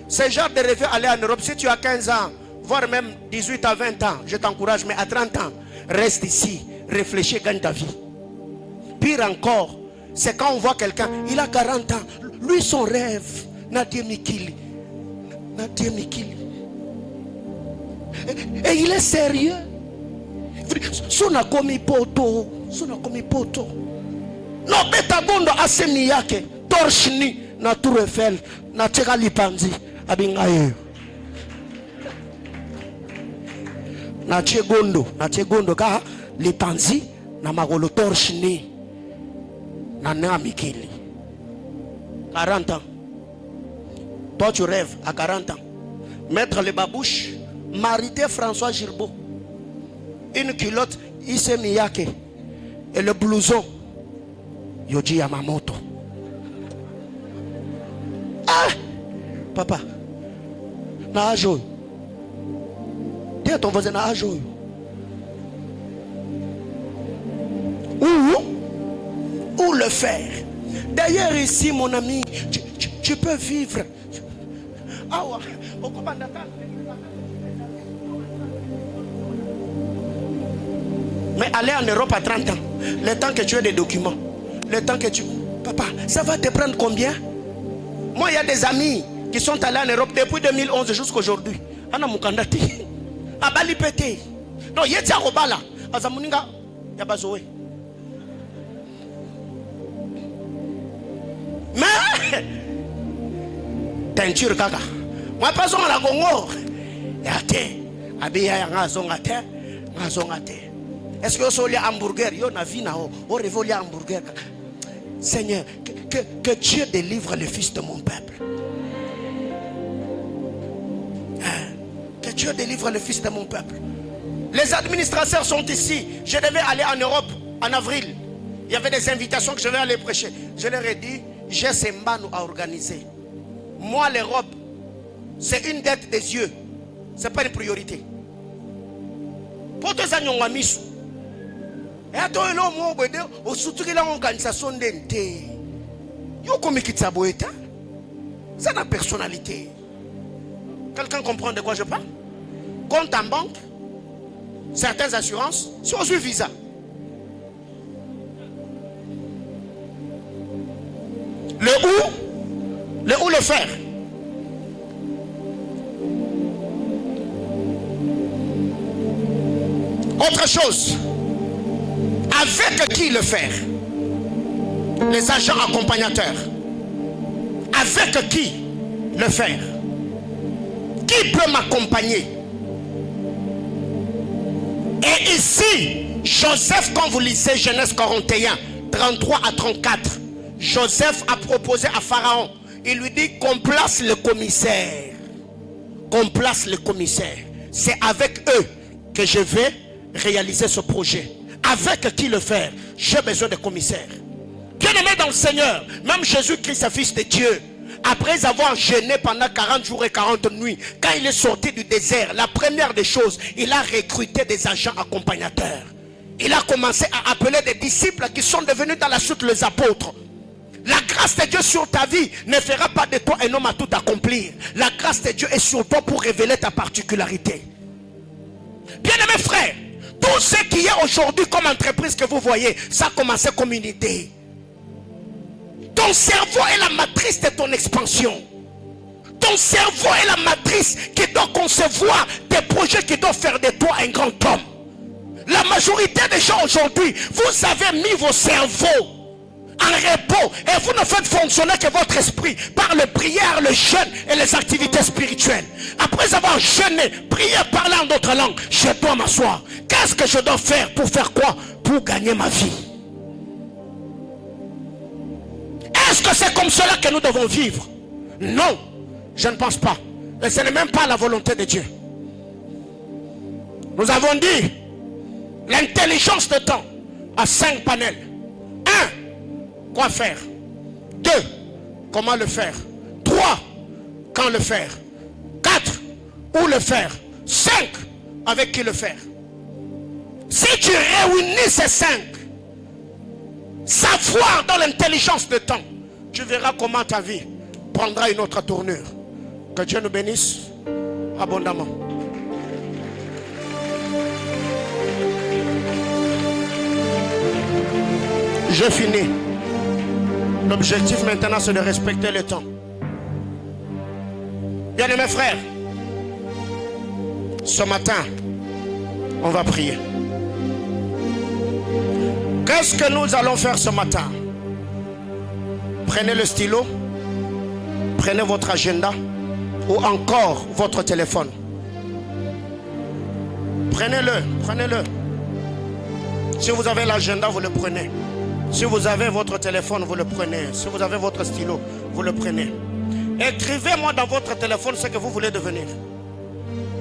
c'est genre de rêver aller en Europe. Si tu as 15 ans, voire même 18 à 20 ans, je t'encourage, mais à 30 ans, reste ici, réfléchis, gagne ta vie. Pire encore, c'est quand on voit quelqu'un, il a 40 ans, lui son rêve, Nadia Mikili. Nadia Mikili. Et il est sérieux. Sona komi poto. No beta gondo asemi yake. Torshini na Tour Eiffel na Tcheka Lipanzi abingayo. Na Chegondo ka Lipanzi na magolo torshini na Mikili. 40 ans. Toi tu rêves à 40 ans. Mettre les babouches, mariter François Girbeau. Une culotte Issey Miyake. Et le blouson Yoji Yamamoto. Ah! Papa, na ajo. Dis à ton voisin na ajo. Où le faire? D'ailleurs ici mon ami, tu peux vivre. Ah ouais. Mais aller en Europe à 30 ans, le temps que tu as des documents, le temps que tu... Papa, ça va te prendre combien? Moi, il y a des amis qui sont allés en Europe depuis 2011 jusqu'à aujourd'hui. Ana mukandati. Abali pété. Non, il y a des robala. Azamuninga, yabazoé. Mais, teinture kaka. Moi, pas on la Congo. Yate. Abiya yanga zongate. Ngazongate. Est-ce que vous avez un hamburger? Yo na vie na o révolu hamburger. Seigneur, que Dieu délivre le fils de mon peuple. Que Dieu délivre le fils de mon peuple. Les administrateurs sont ici. Je devais aller en Europe en avril. Il y avait des invitations que je devais aller prêcher. Je leur ai dit, j'ai ces mbanou à organiser. Moi, l'Europe, c'est une dette des yeux. Ce n'est pas une priorité. Pour tes agnons, Et attends, au surtout qu'il a une organisation d'ente. Yo comme qui t'aboita. C'est la personnalité. Quelqu'un comprend de quoi je parle? Compte en banque, certaines assurances, c'est aussi visa. Le où le faire. Autre chose, avec qui le faire? Les agents accompagnateurs. Avec qui le faire? Qui peut m'accompagner? Et ici, Joseph, quand vous lisez Genèse 41, 33 à 34, Joseph a proposé à Pharaon, il lui dit qu'on place le commissaire. Qu'on place le commissaire. C'est avec eux que je vais réaliser ce projet. Avec qui le faire? J'ai besoin de commissaires. Bien-aimé dans le Seigneur, même Jésus-Christ, fils de Dieu, après avoir jeûné pendant 40 jours et 40 nuits, quand il est sorti du désert, la première des choses, il a recruté des agents accompagnateurs. Il a commencé à appeler des disciples qui sont devenus dans la suite les apôtres. La grâce de Dieu sur ta vie ne fera pas de toi un homme à tout accomplir. La grâce de Dieu est sur toi pour révéler ta particularité. Bien-aimés frères, tout ce qui est aujourd'hui comme entreprise que vous voyez, ça a commencé comme une idée. Ton cerveau est la matrice de ton expansion. Ton cerveau est la matrice qui doit concevoir des projets qui doivent faire de toi un grand homme. La majorité des gens aujourd'hui, vous avez mis vos cerveaux en repos et vous ne faites fonctionner que votre esprit par le prière, le jeûne et les activités spirituelles. Après avoir jeûné, prié, parlé en d'autres langues, je dois m'asseoir. Qu'est-ce que je dois faire? Pour faire quoi? Pour gagner ma vie. Est-ce que c'est comme cela que nous devons vivre? Non, je ne pense pas. Et ce n'est même pas la volonté de Dieu. Nous avons dit l'intelligence de temps a 5 panels. 1. Quoi faire? 2. Comment le faire? 3. Quand le faire? 4. Où le faire? 5. Avec qui le faire? Si tu réunis ces 5, savoir dans l'intelligence de temps, tu verras comment ta vie prendra une autre tournure. Que Dieu nous bénisse abondamment. J'ai fini. L'objectif maintenant, c'est de respecter le temps. Bien aimés frères, ce matin, on va prier. Qu'est-ce que nous allons faire ce matin? Prenez le stylo, prenez votre agenda ou encore votre téléphone. Prenez-le, prenez-le. Si vous avez l'agenda, vous le prenez. Si vous avez votre téléphone, vous le prenez. Si vous avez votre stylo, vous le prenez. Écrivez-moi dans votre téléphone ce que vous voulez devenir.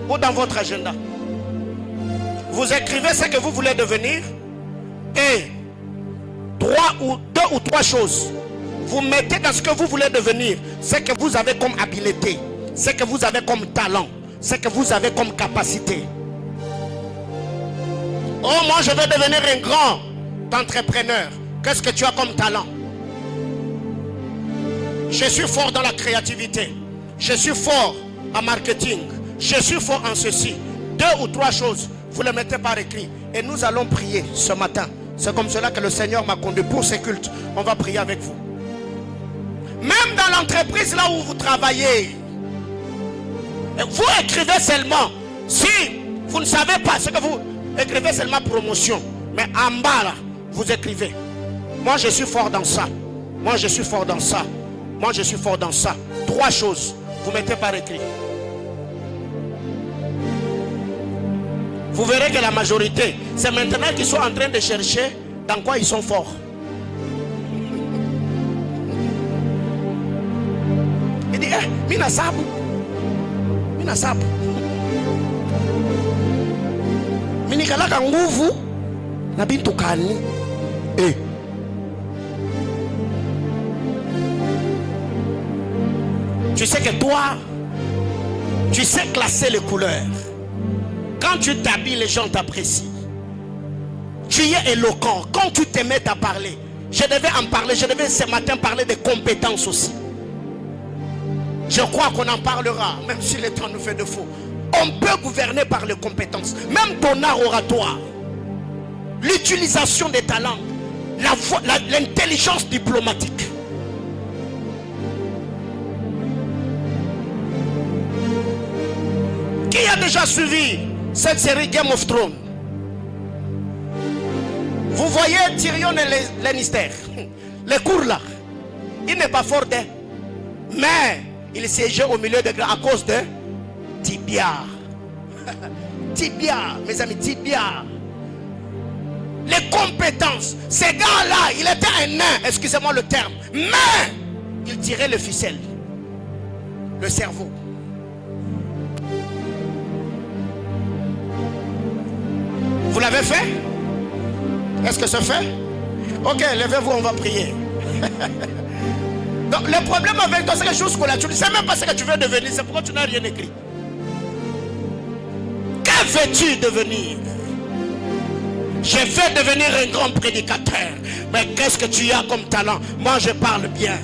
Ou dans votre agenda. Vous écrivez ce que vous voulez devenir. Et 2 ou 3 choses. Vous mettez dans ce que vous voulez devenir. Ce que vous avez comme habileté. Ce que vous avez comme talent. Ce que vous avez comme capacité. Oh, moi je veux devenir un grand entrepreneur. Qu'est-ce que tu as comme talent? Je suis fort dans la créativité. Je suis fort en marketing. Je suis fort en ceci. 2 ou 3 choses. Vous les mettez par écrit. Et nous allons prier ce matin. C'est comme cela que le Seigneur m'a conduit pour ces cultes. On va prier avec vous. Même dans l'entreprise là où vous travaillez, vous écrivez seulement. Si vous ne savez pas ce que vous écrivez, seulement promotion. Mais en bas là, vous écrivez. Moi je suis fort dans ça. Moi je suis fort dans ça. Moi je suis fort dans ça. 3 choses. Vous mettez par écrit. Vous verrez que la majorité, c'est maintenant qu'ils sont en train de chercher dans quoi ils sont forts. Il dit, mina sabu. Mina sabu. Minikalaka nguvu na bintu kani. Tu sais que toi, tu sais classer les couleurs. Quand tu t'habilles, les gens t'apprécient. Tu es éloquent. Quand tu te mets à parler, je devais en parler, je devais ce matin parler des compétences aussi. Je crois qu'on en parlera, même si le temps nous fait défaut. On peut gouverner par les compétences. Même ton art oratoire, l'utilisation des talents, l'intelligence diplomatique. Qui a déjà suivi cette série Game of Thrones? Vous voyez Tyrion et Lannister, les cours là, il n'est pas fort d'eux, mais il siégeait au milieu des grands à cause de Tibia. Tibia, mes amis, Tibia. Les compétences. Ces gars-là, il était un nain, excusez-moi le terme, mais il tirait le ficelle, le cerveau. Vous l'avez fait? Est-ce que c'est fait? Ok, levez-vous, on va prier. Donc le problème avec toi, c'est que jusque-là, tu ne sais même pas ce que tu veux devenir. C'est pourquoi tu n'as rien écrit. Que veux-tu devenir? Je veux devenir un grand prédicateur. Mais qu'est-ce que tu as comme talent? Moi, je parle bien.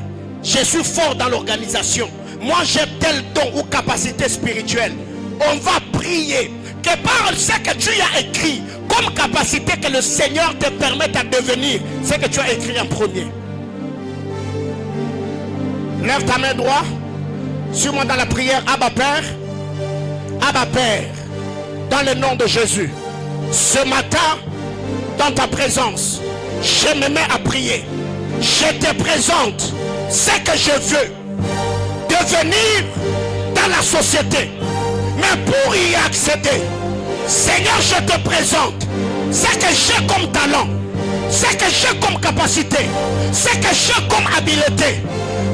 Je suis fort dans l'organisation. Moi, j'ai tel don ou capacité spirituelle. On va prier. Que par ce que tu as écrit comme capacité que le Seigneur te permette de devenir, ce que tu as écrit en premier. Lève ta main droite. Suis-moi dans la prière. Abba Père. Abba Père. Dans le nom de Jésus. Ce matin, dans ta présence, je me mets à prier. Je te présente ce que je veux devenir dans la société. Mais pour y accéder, Seigneur, je te présente ce que j'ai comme talent, ce que j'ai comme capacité, ce que j'ai comme habileté.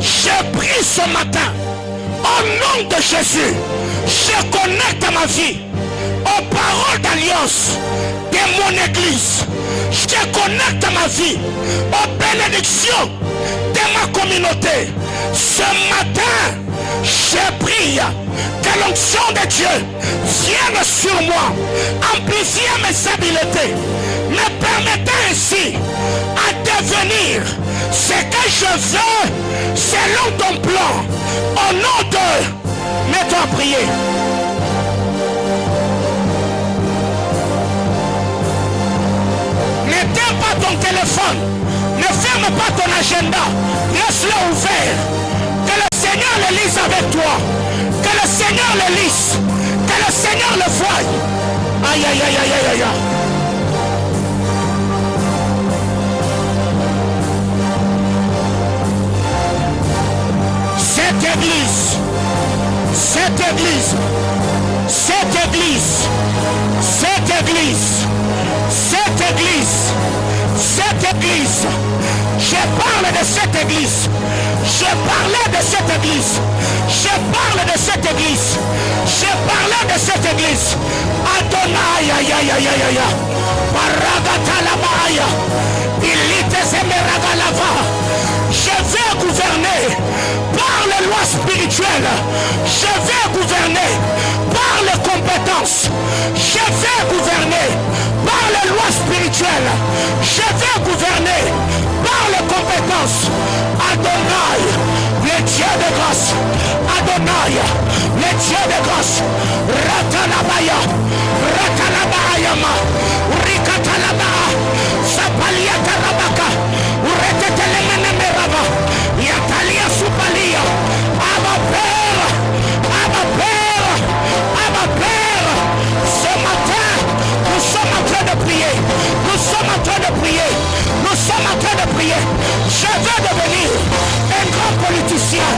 Je prie ce matin, au nom de Jésus, je connecte ma vie aux paroles d'alliance de mon église. Je connecte ma vie aux bénédictions de ma communauté. Ce matin, je prie que l'onction de Dieu vienne sur moi, amplifier mes habiletés, me permettant ainsi à devenir ce que je veux selon ton plan. Au nom de... Mets-toi à prier. N'éteins pas ton téléphone, ne ferme pas ton agenda, laisse-le ouvert. Que le Seigneur le lise avec toi, que le Seigneur le lise, que le Seigneur le voie. Aïe aïe aïe aïe aïe aïe. Cette église, cette église, cette église, cette église, cette église, cette église, je parle de cette église, je parlais de cette église, je parle de cette église, je parlais de cette église. Adonai, aïe aïe aïe aïe aïe, Paragatalabaya, Ilitesemeragalava. Je vais gouverner par les lois spirituelles, je vais gouverner par les compétences, je vais gouverner par les lois spirituelles, je vais gouverner par les compétences. Adonai, le Dieu de grâce, Adonai, le Dieu de grâce, Ratalabaya, Ratalabayama, Rikatalabaa, Sapalia Tarabaka, Uretetelemenemerava, Yatalia Supalia, Abba Père, Abba Père, Abba Père. Ce matin, nous sommes en train de prier, nous sommes en train de prier, nous sommes en train de prier. Je veux devenir un grand politicien,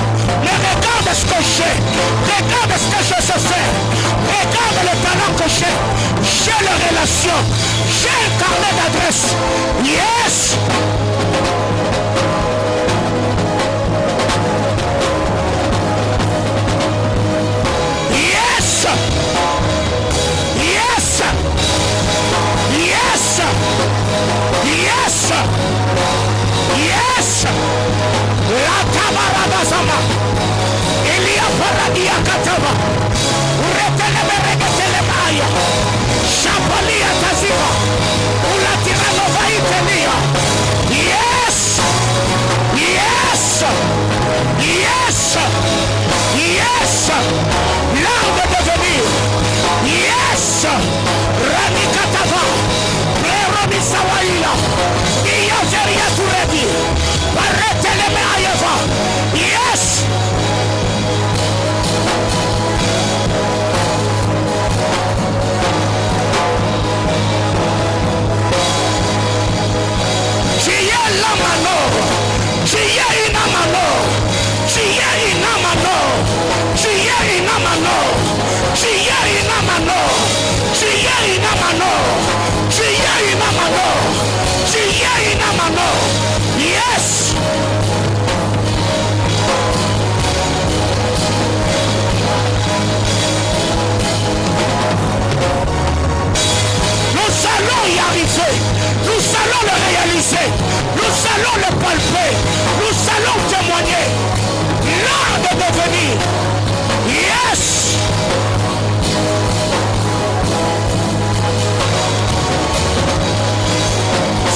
mais regarde ce que j'ai, regarde ce que je sais faire, regarde le talent que j'ai les relations, j'ai un carnet d'adresse. Yes! Yes! Yes! Yes! Yes! Yes! La tabaradazama. Elia paradia kataba. Uretele beregetele maya. Shapalia taziva. Ulatira allons le palper. Nous allons témoigner. L'art de devenir. Yes.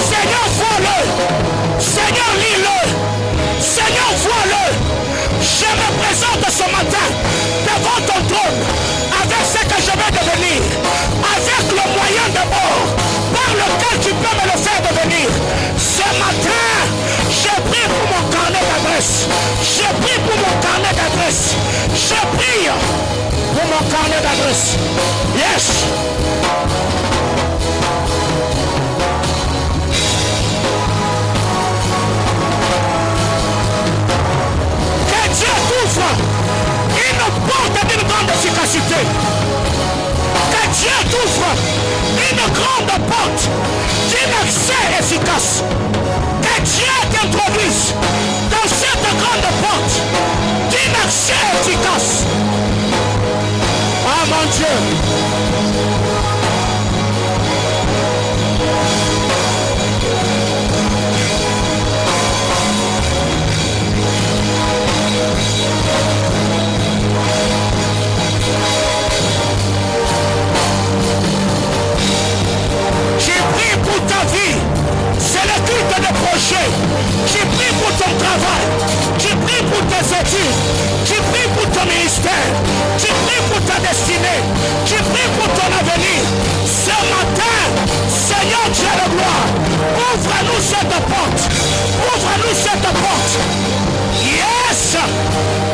Seigneur, vois-le. Seigneur, lis-le. Seigneur, vois-le. Je me présente ce matin devant ton trône avec ce que je vais devenir, avec le moyen de mort par lequel tu peux me le faire devenir. Ce matin, je prie pour mon carnet d'adresse. Je prie pour mon carnet d'adresse. Je prie pour mon carnet d'adresse. Yes. Une porte d'une grande efficacité. Que Dieu t'ouvre une grande porte d'un accès efficace. Que Dieu t'introduise dans cette grande porte d'un accès efficace. Ah mon Dieu. J'ai pris pour ta vie, c'est le culte de projet. J'ai pris pour ton travail, j'ai pris pour tes études, j'ai pris pour ton ministère, j'ai pris pour ta destinée, j'ai pris pour ton avenir. Ce matin, Seigneur Dieu de gloire, ouvre-nous cette porte, ouvre-nous cette porte. Yes,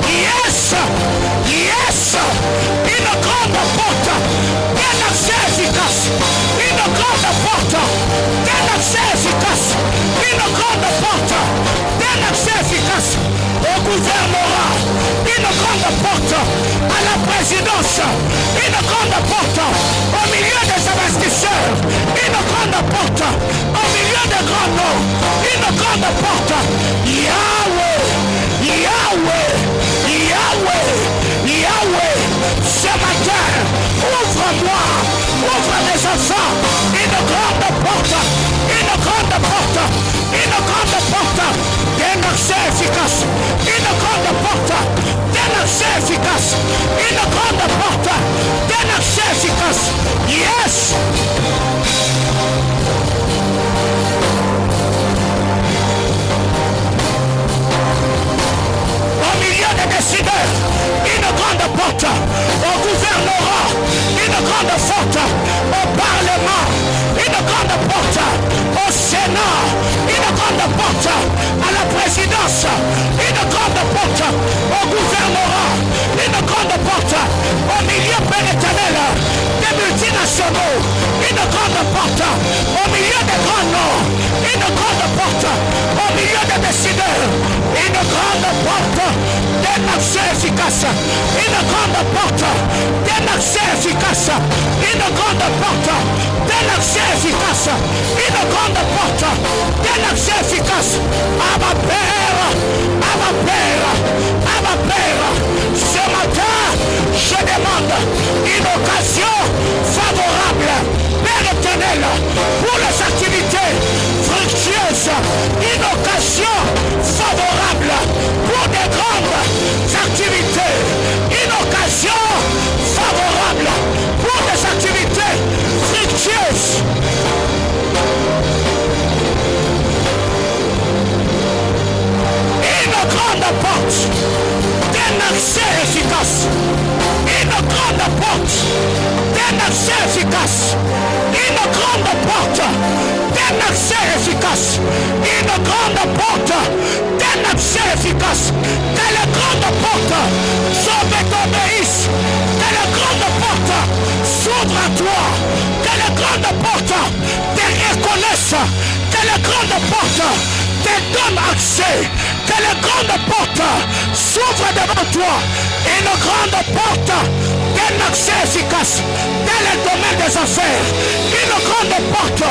yes, yes, une grande porte, un accès efficace, une grande porte, un accès efficace, une grande porte, un accès efficace au gouvernement, une grande porte à la présidence, une grande porte au milieu des investisseurs, une grande porte au milieu des grands noms, une grande porte. Yahweh, Yahweh, Yahweh, Yahweh, ce matin, ouvre-moi, ouvre mes enfants, une grande porte, une grande porte, une grande porte, d'un accès efficace, une grande porte, d'un accès efficace, une grande porte, d'un accès efficace. Yes! Au milieu des décideurs, une grande porte, au gouvernement, une grande porte, au Parlement, une grande porte, au Sénat, une grande porte, à la présidence, une grande porte, au gouvernement, une grande porte, au milieu pénétral des multinationaux, une grande porte, au milieu des grands noms, une grande porte, au milieu des décideurs, une grande porte d'un accès efficace, une grande porte d'un accès efficace, une grande porte d'un accès efficace, une grande porte d'un accès efficace. À ma Père, à ma Père, à ma Père, ce matin, je demande une occasion favorable, Père éternel, pour les activités fructueuses, une occasion favorable pour des grandes activités, une occasion favorable pour des activités fructueuses. Une grande porte d'un accès efficace, une grande porte d'un accès efficace, une grande porte d'un accès efficace, une grande porte d'un accès efficace. Que les grandes portes t'obéissent, que les grandes portes s'ouvrent à toi, que les grandes portes te reconnaissent, que les grandes portes te donnent accès, que les grandes portes s'ouvrent devant toi, une grande porte d'un accès efficace dans le domaine des affaires, une grande porte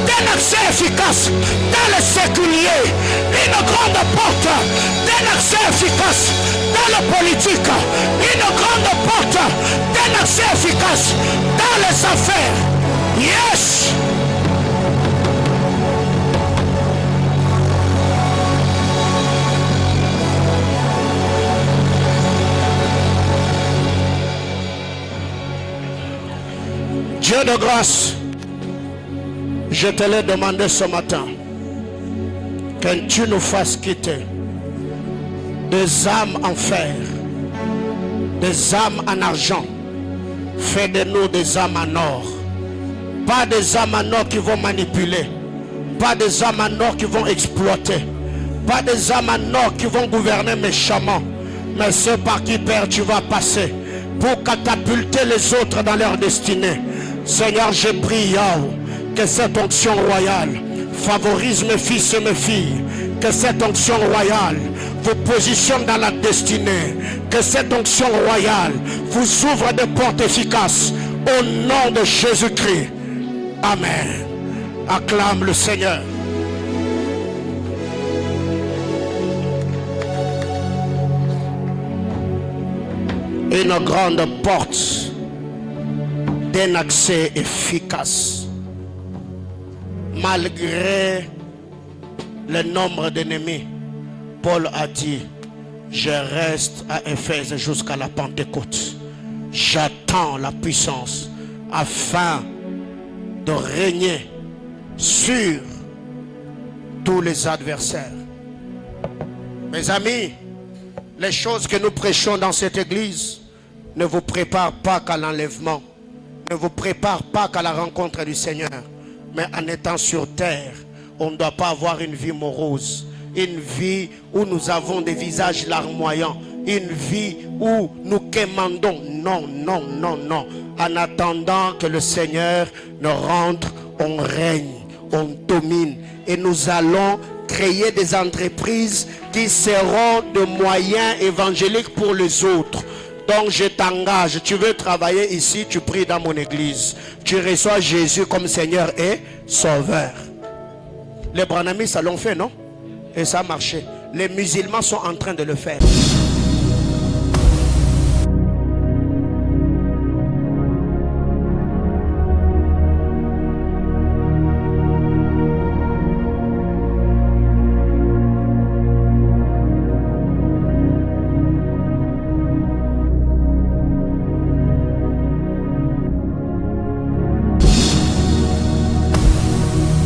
d'un accès efficace dans le séculier, une grande porte d'un accès efficace dans la politique, une grande porte d'un accès efficace dans les affaires. Yes! Dieu de grâce, je te l'ai demandé ce matin, que tu nous fasses quitter des âmes en fer, des âmes en argent. Fais de nous des âmes en or. Pas des âmes en or qui vont manipuler. Pas des âmes en or qui vont exploiter. Pas des âmes en or qui vont gouverner méchamment. Mais ceux par qui, Père, tu vas passer pour catapulter les autres dans leur destinée. Seigneur, je prie, Yahweh, que cette onction royale favorise mes fils et mes filles. Que cette onction royale vous positionne dans la destinée. Que cette onction royale vous ouvre des portes efficaces. Au nom de Jésus-Christ. Amen. Acclame le Seigneur. Une grande porte d'un accès efficace. Malgré le nombre d'ennemis, Paul a dit, je reste à Éphèse jusqu'à la Pentecôte. J'attends la puissance afin de régner sur tous les adversaires. Mes amis, les choses que nous prêchons dans cette église ne vous préparent pas qu'à l'enlèvement, ne vous préparent pas qu'à la rencontre du Seigneur. Mais en étant sur terre, on ne doit pas avoir une vie morose, une vie où nous avons des visages larmoyants, une vie où nous quémandons. Non, non, non, non. En attendant que le Seigneur nous rentre, on règne, on domine. Et nous allons créer des entreprises qui seront de moyens évangéliques pour les autres. Donc je t'engage, tu veux travailler ici, tu pries dans mon église. Tu reçois Jésus comme Seigneur et Sauveur. Les Branamis, ça l'ont fait, non? Et ça a marché. Les musulmans sont en train de le faire.